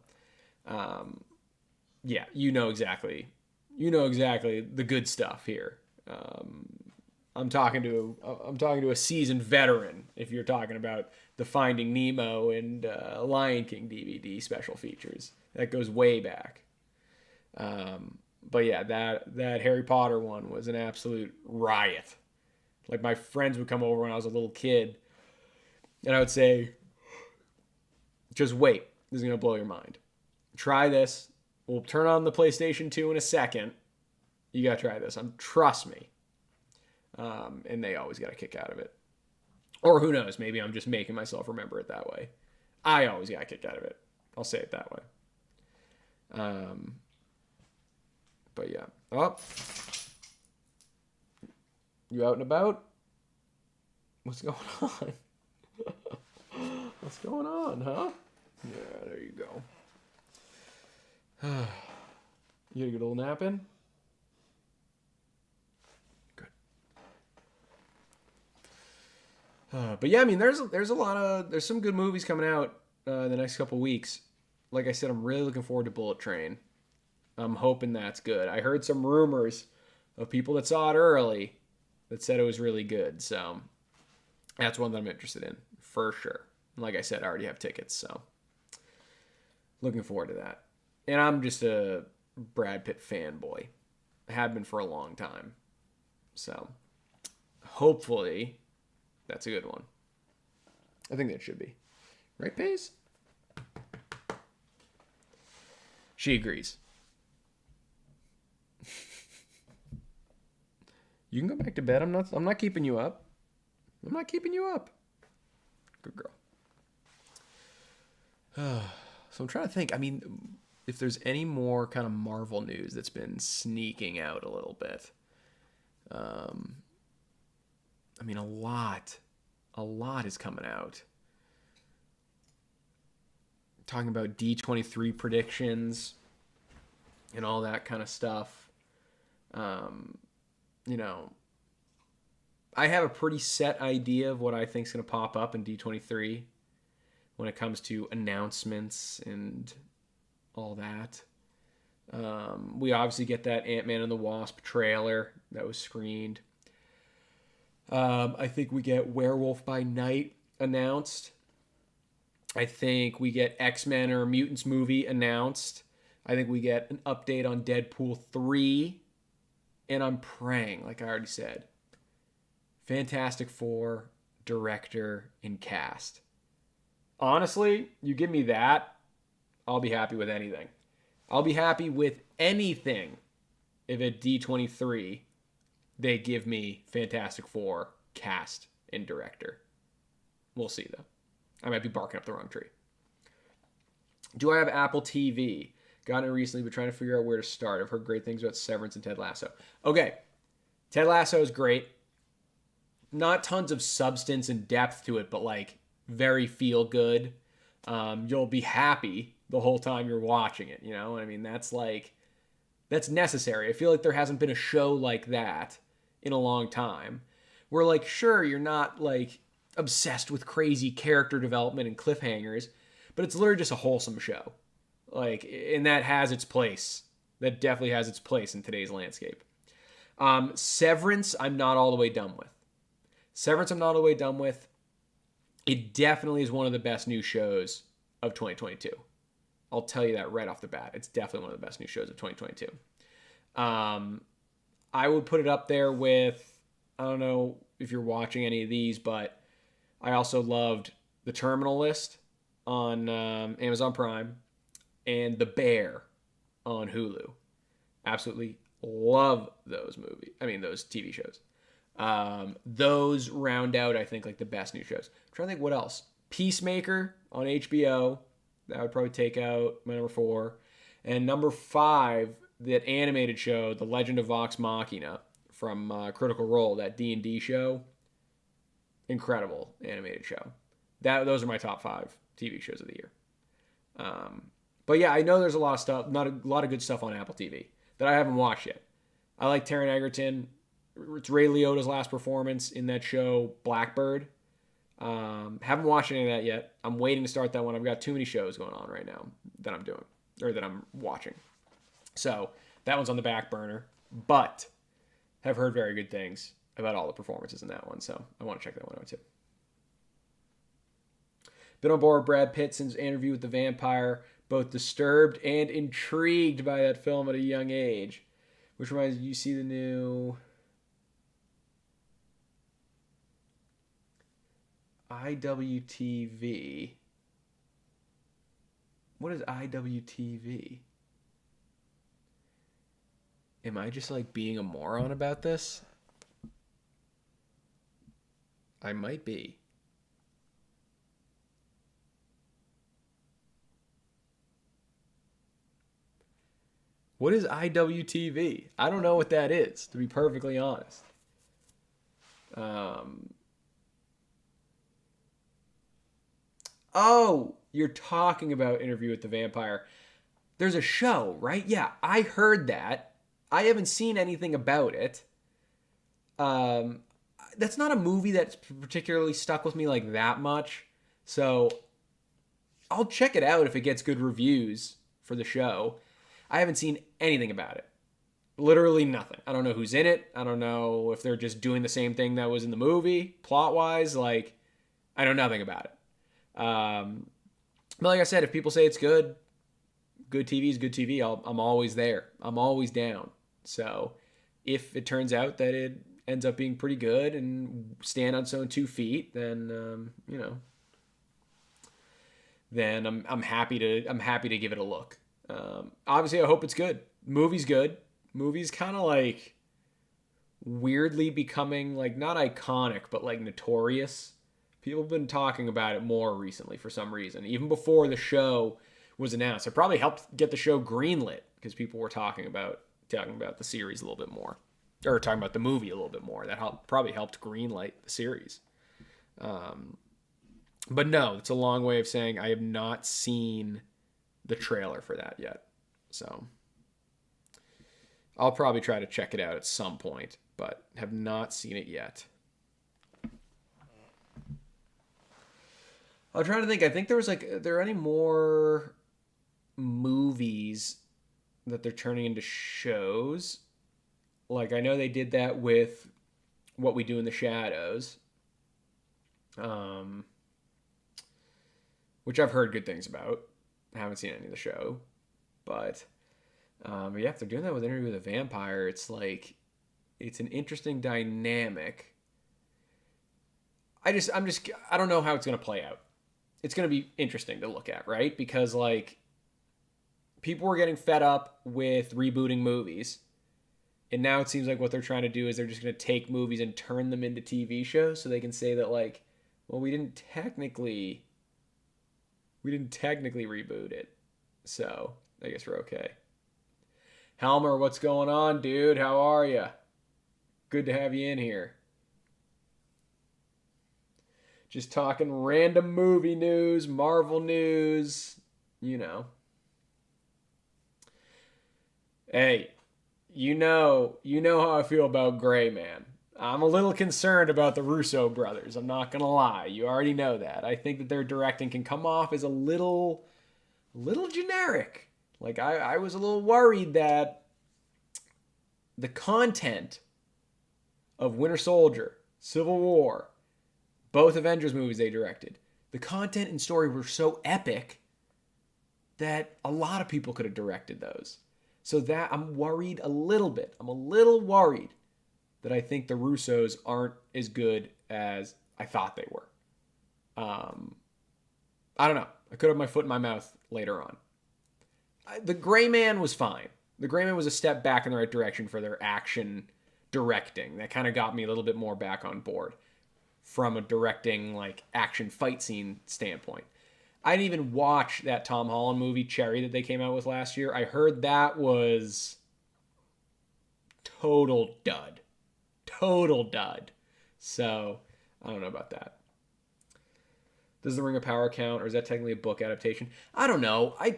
yeah, you know exactly the good stuff here. I'm talking to a seasoned veteran if you're talking about the Finding Nemo and Lion King DVD special features. That goes way back. But yeah, that Harry Potter one was an absolute riot. Like my friends would come over when I was a little kid and I would say, just wait, this is going to blow your mind. Try this. We'll turn on the PlayStation 2 in a second. You got to try this. Trust me. And they always got a kick out of it. Or who knows? Maybe I'm just making myself remember it that way. I always got a kick out of it. I'll say it that way. But yeah. Oh. You out and about? What's going on? What's going on, huh? Yeah, there you go. You had a good old nap in? Good. But yeah, I mean, there's some good movies coming out the next couple weeks. Like I said, I'm really looking forward to Bullet Train. I'm hoping that's good. I heard some rumors of people that saw it early that said it was really good. So that's one that I'm interested in for sure. And like I said, I already have tickets, so looking forward to that. And I'm just a Brad Pitt fanboy. I have been for a long time. So hopefully that's a good one. I think that should be. Right, Pace? She agrees. You can go back to bed. I'm not keeping you up. I'm not keeping you up. Good girl. So I'm trying to think. I mean, if there's any more kind of Marvel news that's been sneaking out a little bit. I mean, a lot is coming out. Talking about D23 predictions and all that kind of stuff. You know, I have a pretty set idea of what I think is going to pop up in D23 when it comes to announcements and all that. We obviously get that Ant-Man and the Wasp trailer that was screened. I think we get Werewolf by Night announced. I think we get X-Men or Mutants movie announced. I think we get an update on Deadpool 3. And I'm praying, like I already said, Fantastic Four, director, and cast. Honestly, you give me that, I'll be happy with anything. I'll be happy with anything if at D23 they give me Fantastic Four, cast, and director. We'll see, though. I might be barking up the wrong tree. Do I have Apple TV? Gotten it recently, but trying to figure out where to start. I've heard great things about Severance and Ted Lasso. Okay, Ted Lasso is great. Not tons of substance and depth to it, but like very feel good. You'll be happy the whole time you're watching it. You know, I mean, that's necessary. I feel like there hasn't been a show like that in a long time. Where like, sure, you're not like obsessed with crazy character development and cliffhangers, but it's literally just a wholesome show. Like, and that has its place. That definitely has its place in today's landscape. Severance, I'm not all the way done with. It definitely is one of the best new shows of 2022. I'll tell you that right off the bat. It's definitely one of the best new shows of 2022. I would put it up there with, I don't know if you're watching any of these, but I also loved The Terminal List on Amazon Prime. And The Bear on Hulu. Absolutely love those TV shows. Those round out, I think, like the best new shows. I'm trying to think what else. Peacemaker on HBO. That would probably take out my number 4. And number 5, that animated show, The Legend of Vox Machina from Critical Role, that D&D show. Incredible animated show. Those are my top 5 TV shows of the year. But yeah, I know there's a lot of stuff, not a lot of good stuff on Apple TV that I haven't watched yet. I like Taron Egerton. It's Ray Liotta's last performance in that show, Blackbird. Haven't watched any of that yet. I'm waiting to start that one. I've got too many shows going on right now that I'm doing, or that I'm watching. So that one's on the back burner, but have heard very good things about all the performances in that one. So I want to check that one out too. Been on board with Brad Pitt since Interview with the Vampire, both disturbed and intrigued by that film at a young age. Which reminds you see the new IWTV What is IWTV? Am I just like being a moron about this? I might be. What is IWTV? I don't know what that is, to be perfectly honest. Um, oh, you're talking about Interview with the Vampire. There's a show, right? Yeah, I heard that. I haven't seen anything about it. Um, that's not a movie that's particularly stuck with me like that much. So I'll check it out if it gets good reviews for the show. I haven't seen anything about it. Literally nothing. I don't know who's in it. I don't know if they're just doing the same thing that was in the movie, plot wise. Like, I know nothing about it. But like I said, if people say it's good TV is good TV. I'm always there. I'm always down. So if it turns out that it ends up being pretty good and stand on its own 2 feet, then then I'm happy to give it a look. Obviously, I hope it's good. Movie's good. Movie's kind of like weirdly becoming like not iconic, but like notorious. People have been talking about it more recently for some reason, even before the show was announced. It probably helped get the show greenlit because people were talking about the series a little bit more, or talking about the movie a little bit more. That probably helped greenlight the series. But no, it's a long way of saying I have not seen the trailer for that yet. So I'll probably try to check it out at some point, but have not seen it yet. I'm trying to think. I think there was like, are there any more movies that they're turning into shows? Like, I know they did that with What We Do in the Shadows, which I've heard good things about. I haven't seen any of the show, but yeah, if they're doing that with Interview with a Vampire, it's like it's an interesting dynamic. I don't know how it's gonna play out. It's gonna be interesting to look at, right? Because like people were getting fed up with rebooting movies. And now it seems like what they're trying to do is they're just going to take movies and turn them into TV shows so they can say that like, well, we didn't technically reboot it. So, I guess we're okay. Helmer, what's going on, dude? How are you? Good to have you in here. Just talking random movie news, Marvel news, you know. Hey, you know how I feel about Gray Man. I'm a little concerned about the Russo brothers. I'm not gonna lie. You already know that. I think that their directing can come off as a little generic. Like I was a little worried that the content of Winter Soldier, Civil War, both Avengers movies they directed, the content and story were so epic that a lot of people could have directed those. So that I'm worried a little bit. I'm a little worried that I think the Russos aren't as good as I thought they were. I don't know. I could have my foot in my mouth later on. The Gray Man was fine. The Gray Man was a step back in the right direction for their action directing. That kind of got me a little bit more back on board from a directing like action fight scene standpoint. I didn't even watch that Tom Holland movie, Cherry, that they came out with last year. I heard that was total dud. Total dud. So, I don't know about that. Does The Ring of Power count, or is that technically a book adaptation? I don't know. I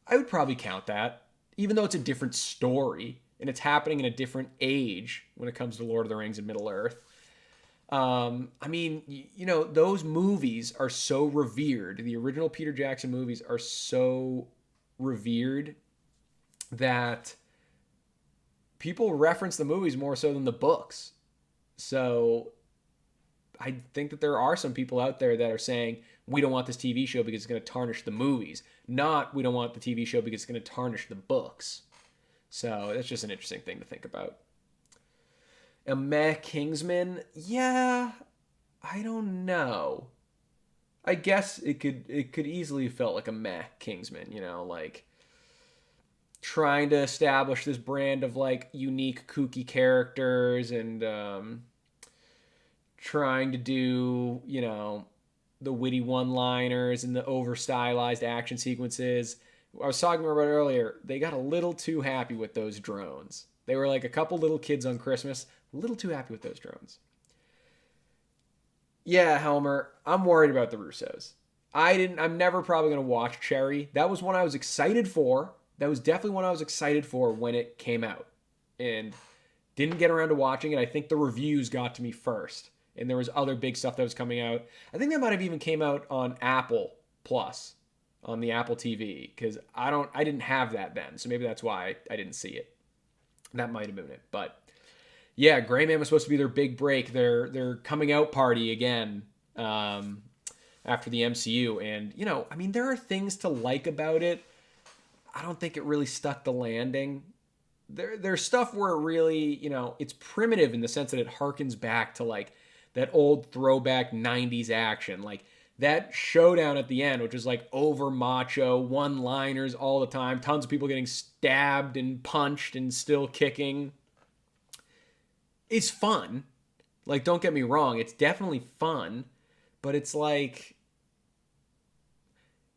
would probably count that, even though it's a different story, and it's happening in a different age when it comes to Lord of the Rings and Middle-earth. I mean, you know, those movies are so revered. The original Peter Jackson movies are so revered that people reference the movies more so than the books. So I think that there are some people out there that are saying, we don't want this TV show because it's going to tarnish the movies. Not, we don't want the TV show because it's going to tarnish the books. So that's just an interesting thing to think about. A meh Kingsman? Yeah, I don't know. I guess it could easily have felt like a meh Kingsman, like trying to establish this brand of like unique kooky characters and trying to do, the witty one-liners and the over-stylized action sequences. I was talking about earlier, they got a little too happy with those drones. They were like a couple little kids on Christmas, a little too happy with those drones. Yeah, Helmer, I'm worried about the Russos. I'm never probably going to watch Cherry. That was one I was excited for. That was definitely one I was excited for when it came out. And didn't get around to watching it. I think the reviews got to me first. And there was other big stuff that was coming out. I think that might have even came out on Apple Plus, on the Apple TV, because I didn't have that then. So maybe that's why I didn't see it. That might have been it. But yeah, Gray Man was supposed to be their big break, their coming out party again, after the MCU. And, there are things to like about it. I don't think it really stuck the landing. There's stuff where it really, it's primitive in the sense that it harkens back to like that old throwback 90s action. Like that showdown at the end, which is like over macho, one-liners all the time, tons of people getting stabbed and punched and still kicking, is fun. Like, don't get me wrong, it's definitely fun, but it's like,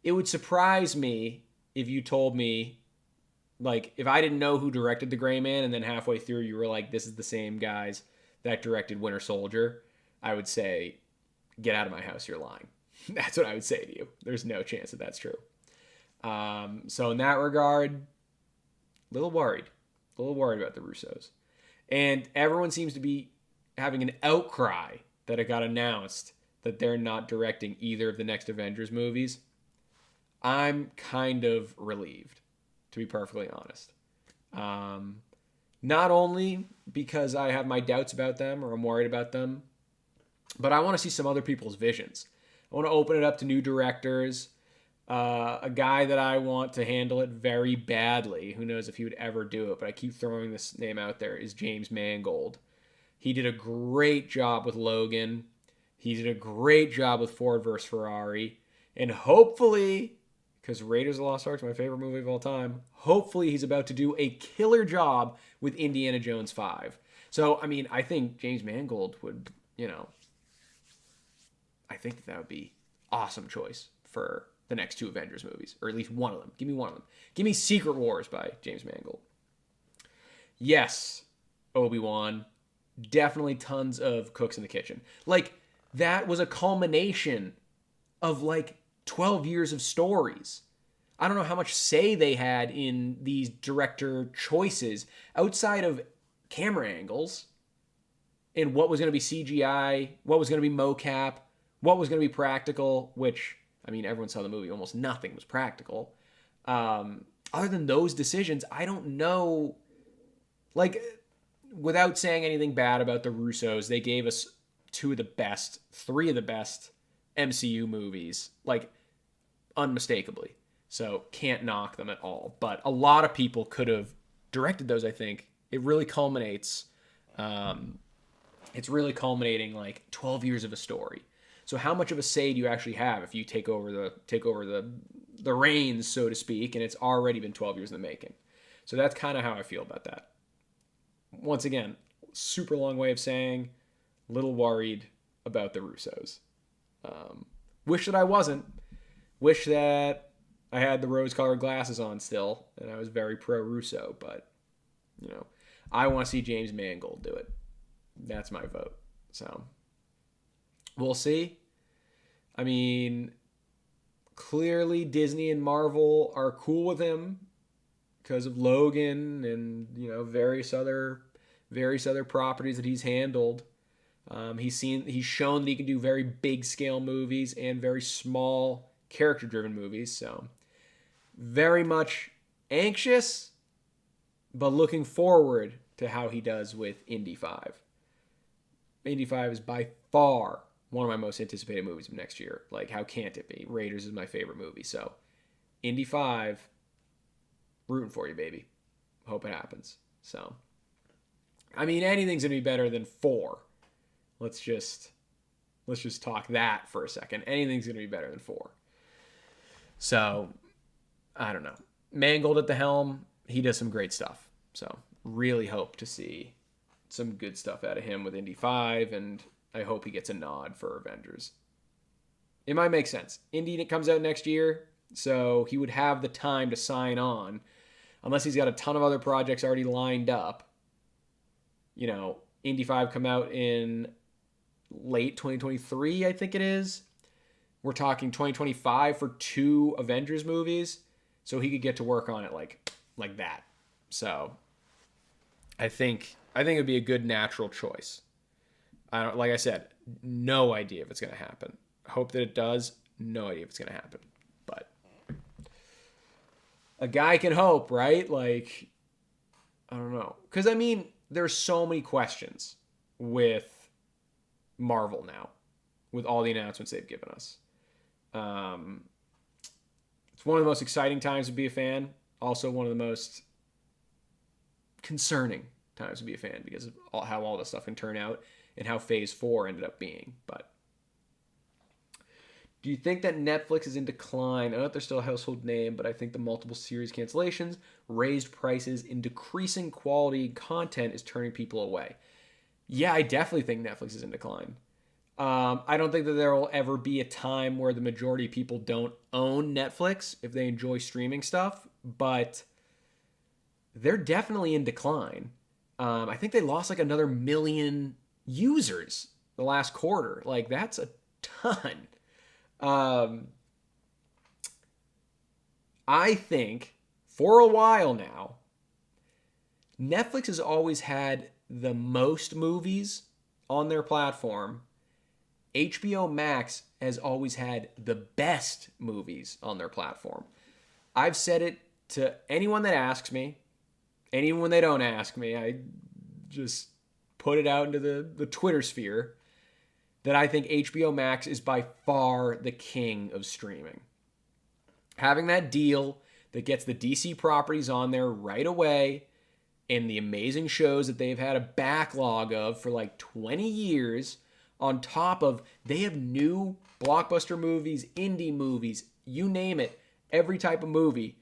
it would surprise me if you told me, like, if I didn't know who directed The Gray Man and then halfway through you were like, this is the same guys that directed Winter Soldier, I would say, get out of my house, you're lying. That's what I would say to you. There's no chance that that's true. So in that regard, a little worried about the Russos. And everyone seems to be having an outcry that it got announced that they're not directing either of the next Avengers movies. I'm kind of relieved, to be perfectly honest. Not only because I have my doubts about them or I'm worried about them, but I want to see some other people's visions. I want to open it up to new directors. A guy that I want to handle it very badly, who knows if he would ever do it, but I keep throwing this name out there, is James Mangold. He did a great job with Logan. He did a great job with Ford vs. Ferrari. And hopefully, because Raiders of the Lost Ark is my favorite movie of all time, hopefully he's about to do a killer job with Indiana Jones 5. So, I think James Mangold would, I think that would be awesome choice for the next two Avengers movies, or at least one of them. Give me one of them. Give me Secret Wars by James Mangold. Yes, Obi-Wan. Definitely tons of cooks in the kitchen. Like, that was a culmination of, 12 years of stories. I don't know how much say they had in these director choices outside of camera angles and what was going to be CGI, what was going to be mocap, what was going to be practical, which, everyone saw the movie. Almost nothing was practical. Other than those decisions, I don't know. Without saying anything bad about the Russos, they gave us three of the best MCU movies, unmistakably. So can't knock them at all. But a lot of people could have directed those, I think. It really culminates. It's really culminating 12 years of a story. So how much of a say do you actually have if you take over the reins, so to speak, and it's already been 12 years in the making? So that's kind of how I feel about that. Once again, super long way of saying, little worried about the Russos. Wish that I wasn't. Wish that I had the rose-colored glasses on still, and I was very pro-Russo, but, I want to see James Mangold do it. That's my vote. So, we'll see. Clearly Disney and Marvel are cool with him because of Logan and, various other properties that he's handled. He's shown that he can do very big scale movies and very small character driven movies. So very much anxious, but looking forward to how he does with Indy 5. Indy 5 is by far one of my most anticipated movies of next year. How can't it be? Raiders is my favorite movie. So Indy 5, rooting for you, baby. Hope it happens. So, anything's going to be better than 4. Let's just Let's just talk that for a second. Anything's going to be better than 4. So, I don't know. Mangold at the helm, he does some great stuff. So, really hope to see some good stuff out of him with Indy 5, and I hope he gets a nod for Avengers. It might make sense. Indy comes out next year, so he would have the time to sign on, unless he's got a ton of other projects already lined up. You know, Indy 5 come out in late 2023, I think it is. We're talking 2025 for 2 Avengers movies, so he could get to work on it like that. So I think it'd be a good natural choice. Like I said, no idea if it's going to happen. Hope that it does. No idea if it's going to happen. But a guy can hope, right? Like, I don't know. Because, I mean, there's so many questions with Marvel now, with all the announcements they've given us. It's one of the most exciting times to be a fan. Also one of the most concerning times to be a fan because of how all this stuff can turn out and how Phase 4 ended up being. But do you think that Netflix is in decline? I know that they're still a household name, but I think the multiple series cancellations, raised prices, and decreasing quality content is turning people away. Yeah, I definitely think Netflix is in decline. I don't think that there will ever be a time where the majority of people don't own Netflix if they enjoy streaming stuff, but they're definitely in decline. I think they lost like another 1 million users the last quarter. Like, that's a ton. I think for a while now, Netflix has always had the most movies on their platform. HBO Max has always had the best movies on their platform. I've said it to anyone that asks me, anyone when they don't ask me. I just put it out into the Twitter sphere that I think HBO Max is by far the king of streaming. Having that deal that gets the DC properties on there right away and the amazing shows that they've had a backlog of for like 20 years, on top of they have new blockbuster movies, indie movies, you name it, every type of movie,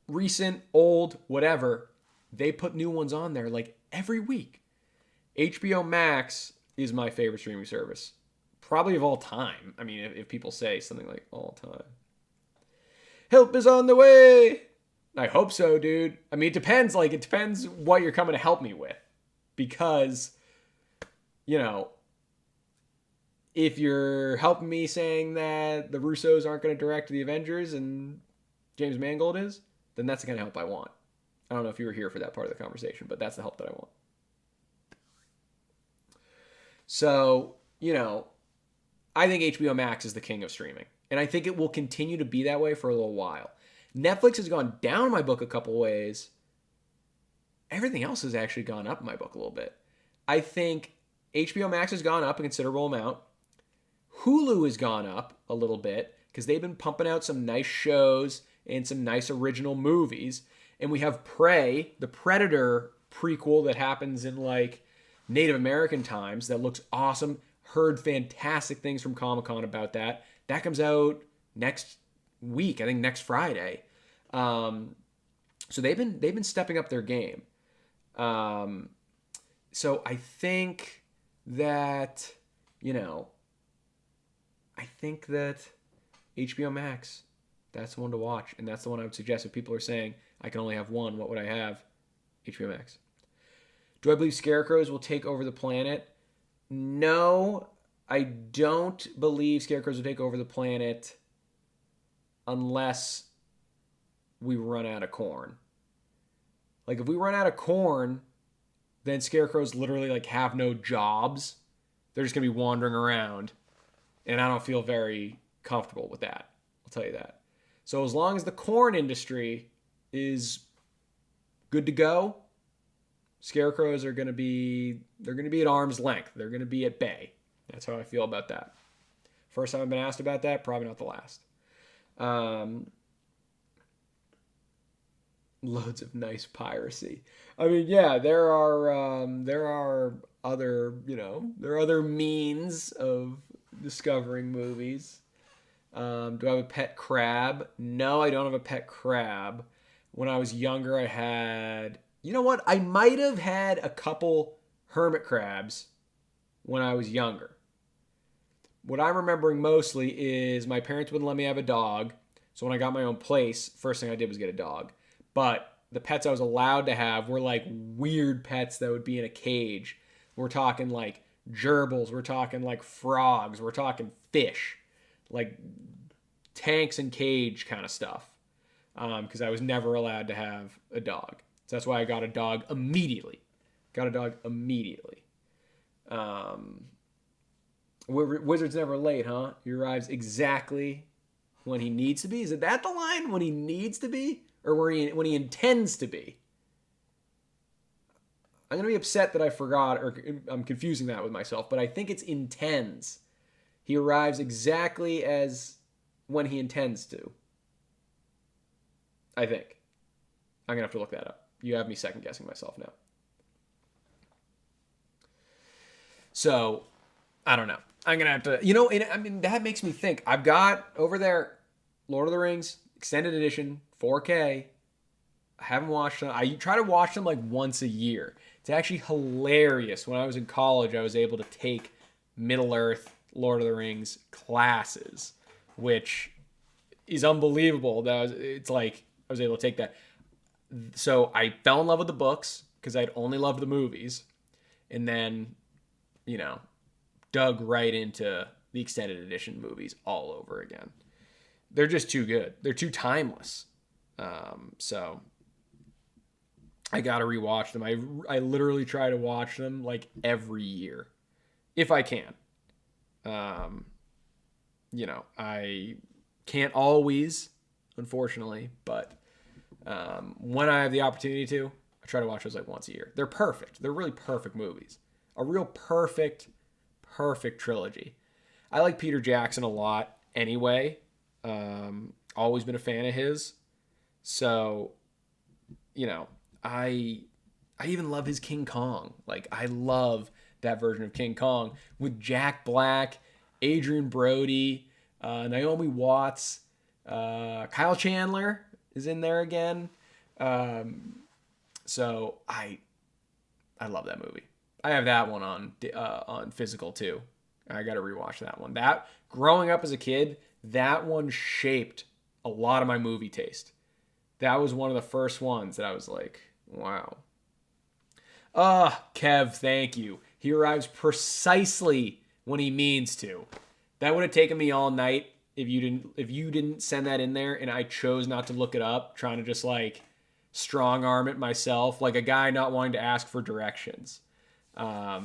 recent, old, whatever, they put new ones on there like every week. HBO Max is my favorite streaming service, probably of all time. I mean, if people say something like all time. Help is on the way. I hope so, dude. I mean, it depends. Like, it depends what you're coming to help me with. Because, you know, if you're helping me saying that the Russos aren't going to direct the Avengers and James Mangold is, then that's the kind of help I want. I don't know if you were here for that part of the conversation, but that's the help that I want. So, you know, I think HBO Max is the king of streaming. And I think it will continue to be that way for a little while. Netflix has gone down in my book a couple ways. Everything else has actually gone up in my book a little bit. I think HBO Max has gone up a considerable amount. Hulu has gone up a little bit because they've been pumping out some nice shows and some nice original movies. And we have Prey, the Predator prequel that happens in like Native American times that looks awesome. Heard fantastic things from Comic-Con about that. That comes out next week, I think next Friday. So they've been stepping up their game. So I think that, you know, I think that HBO Max, that's the one to watch. And that's the one I would suggest if people are saying, I can only have one, what would I have? HBO Max. Do I believe scarecrows will take over the planet? No, I don't believe scarecrows will take over the planet unless we run out of corn. Like, if we run out of corn, then scarecrows literally like have no jobs. They're just going to be wandering around. And I don't feel very comfortable with that. I'll tell you that. So as long as the corn industry is good to go, scarecrows are going to be, they're going to be at arm's length. They're going to be at bay. That's how I feel about that. First time I've been asked about that, probably not the last. Loads of nice piracy. I mean, yeah, there are other, you know, there are other means of discovering movies. Do I have a pet crab? No, I don't have a pet crab. When I was younger, I had. You know what? I might have had a couple hermit crabs when I was younger. What I'm remembering mostly is my parents wouldn't let me have a dog. So when I got my own place, first thing I did was get a dog. But the pets I was allowed to have were like weird pets that would be in a cage. We're talking like gerbils, we're talking like frogs, we're talking fish, like tanks and cage kind of stuff. Because I was never allowed to have a dog. So that's why I got a dog immediately. Wizard's never late, huh? He arrives exactly when he needs to be. Is it that the line? When he needs to be? Or when he intends to be? I'm going to be upset that I forgot, or I'm confusing that with myself, but I think it's intends. He arrives exactly as when he intends to. I think. I'm going to have to look that up. You have me second guessing myself now. So, I don't know. I'm going to have to, that makes me think. I've got over there Lord of the Rings, Extended Edition, 4K. I haven't watched them. I try to watch them like once a year. It's actually hilarious. When I was in college, I was able to take Middle-earth, Lord of the Rings classes, which is unbelievable. It's like I was able to take that. So I fell in love with the books because I'd only loved the movies. And then, dug right into the Extended Edition movies all over again. They're just too good. They're too timeless. So I got to rewatch them. I literally try to watch them like every year if I can. I can't always, unfortunately, but when I have the opportunity to, I try to watch those like once a year. They're perfect. They're really perfect movies. A real perfect trilogy. I like Peter Jackson a lot anyway. Always been a fan of his. So, I even love his King Kong. Like, I love that version of King Kong with Jack Black, Adrian Brody, Naomi Watts, Kyle Chandler is in there again. So I love that movie. I have that one on physical too. I got to rewatch that one. That growing up as a kid, that one shaped a lot of my movie taste. That was one of the first ones that I was like, wow. Kev, thank you. He arrives precisely when he means to. That would have taken me all night if you didn't send that in there and I chose not to look it up, trying to just like strong arm it myself, like a guy not wanting to ask for directions. I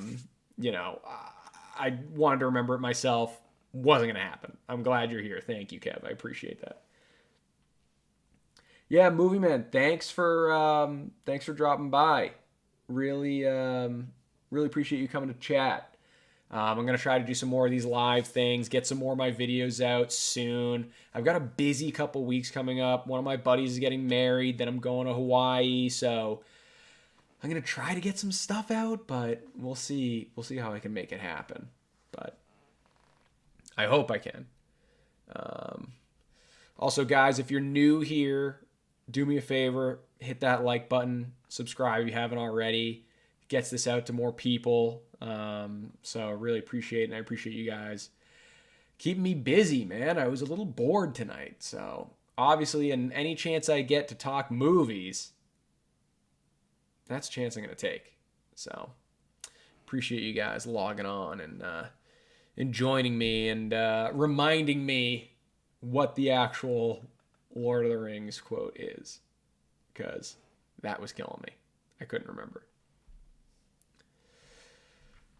wanted to remember it myself. Wasn't going to happen. I'm glad you're here. Thank you, Kev. I appreciate that. Yeah, Movie Man, thanks for dropping by. Really appreciate you coming to chat. I'm going to try to do some more of these live things, get some more of my videos out soon. I've got a busy couple weeks coming up. One of my buddies is getting married, then I'm going to Hawaii, so I'm going to try to get some stuff out, but we'll see how I can make it happen. But I hope I can. Also, guys, if you're new here, do me a favor, hit that like button, subscribe if you haven't already. It gets this out to more people. So I really appreciate it, and I appreciate you guys keeping me busy, man. I was a little bored tonight, so obviously, and any chance I get to talk movies, that's a chance I'm going to take. So appreciate you guys logging on and joining me and reminding me what the actual Lord of the Rings quote is, because that was killing me. I couldn't remember.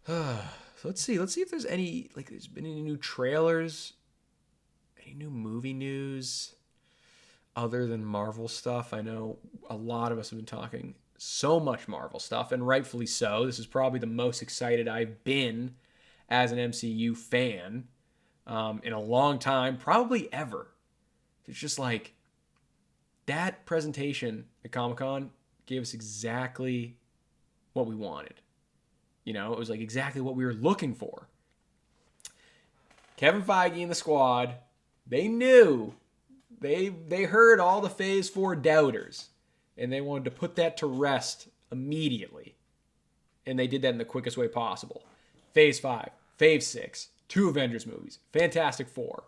So let's see if there's there's been any new trailers, any new movie news other than Marvel stuff. I know a lot of us have been talking so much Marvel stuff, and rightfully so. This is probably the most excited I've been as an MCU fan in a long time, probably ever. It's just like that presentation at Comic-Con gave us exactly what we wanted. It was like exactly what we were looking for. Kevin Feige and the squad, they knew, they heard all the Phase 4 doubters, and they wanted to put that to rest immediately. And they did that in the quickest way possible. Phase 5, Phase 6, 2 Avengers movies, Fantastic Four,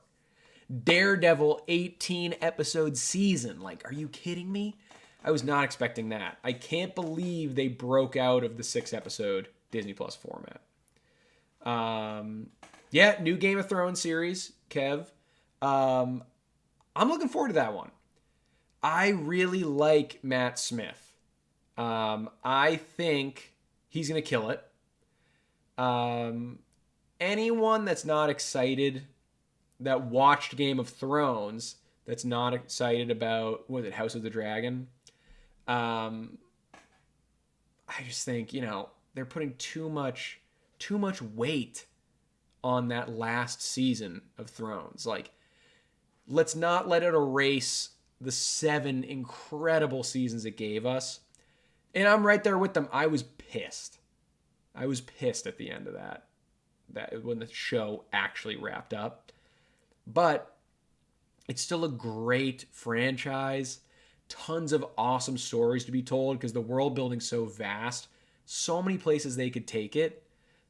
Daredevil 18-episode season. Like, are you kidding me? I was not expecting that. I can't believe they broke out of the 6-episode Disney Plus format. Yeah, new Game of Thrones series, Kev. I'm looking forward to that one. I really like Matt Smith. I think he's going to kill it. Anyone that's not excited, that watched Game of Thrones, that's not excited about, what is it, House of the Dragon? I just think, they're putting too much weight on that last season of Thrones. Like, let's not let it erase the 7 incredible seasons it gave us. And I'm right there with them. I was pissed. I was pissed at the end of that when the show actually wrapped up. But it's still a great franchise. Tons of awesome stories to be told because the world building's so vast. So many places they could take it.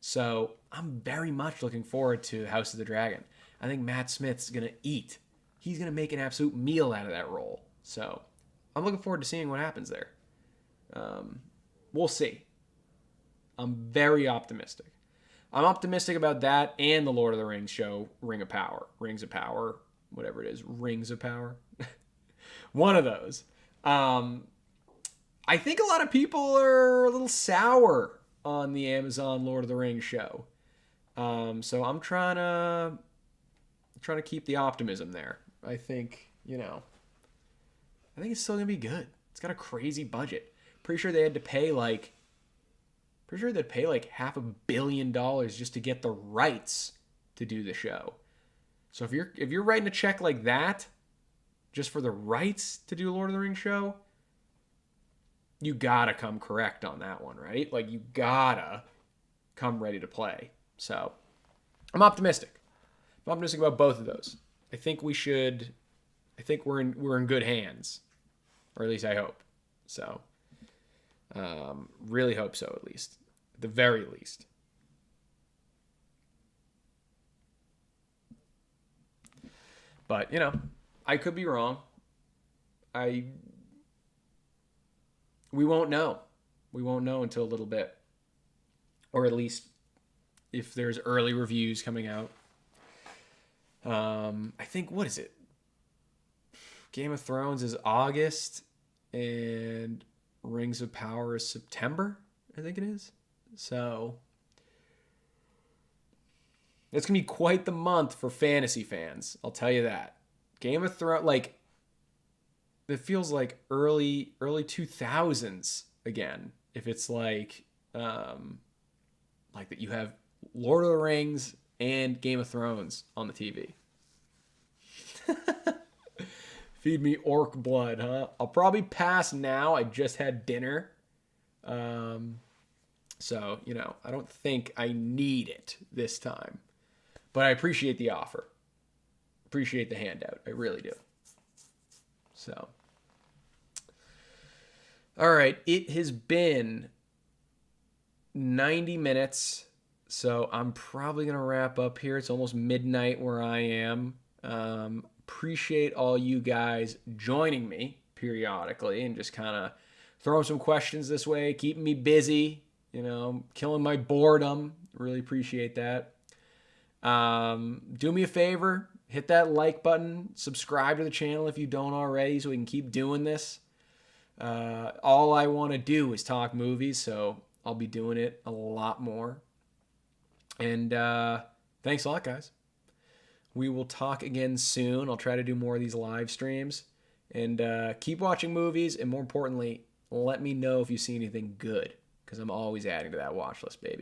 So I'm very much looking forward to House of the Dragon. I think Matt Smith's going to eat. He's going to make an absolute meal out of that role. So I'm looking forward to seeing what happens there. We'll see. I'm very optimistic. I'm optimistic about that and the Lord of the Rings show, Rings of Power, whatever it is, Rings of Power. One of those. I think a lot of people are a little sour on the Amazon Lord of the Rings show. So I'm trying to keep the optimism there. I think, I think it's still going to be good. It's got a crazy budget. Pretty sure they had to pay like $500 million just to get the rights to do the show. So if you're writing a check like that just for the rights to do a Lord of the Rings show, you gotta come correct on that one, right? Like, you gotta come ready to play. So I'm optimistic. I'm optimistic about both of those. I think we're in good hands, or at least I hope. So really hope so, at least, at the very least. But I could be wrong. We won't know. We won't know until a little bit. Or at least if there's early reviews coming out. I think, what is it? Game of Thrones is August and Rings of Power is September, I think it is. So it's going to be quite the month for fantasy fans. I'll tell you that. Game of Thrones, like, it feels like early 2000s again. If it's like that you have Lord of the Rings and Game of Thrones on the TV. Feed me orc blood, huh? I'll probably pass now. I just had dinner. So, I don't think I need it this time. But I appreciate the offer. Appreciate the handout. I really do. So, all right, it has been 90 minutes, so I'm probably going to wrap up here. It's almost midnight where I am. Appreciate all you guys joining me periodically and just kind of throwing some questions this way, keeping me busy, killing my boredom. Really appreciate that. Do me a favor. Hit that like button, subscribe to the channel if you don't already so we can keep doing this. All I want to do is talk movies, so I'll be doing it a lot more. And thanks a lot, guys. We will talk again soon. I'll try to do more of these live streams. And keep watching movies, and more importantly, let me know if you see anything good, because I'm always adding to that watch list, baby.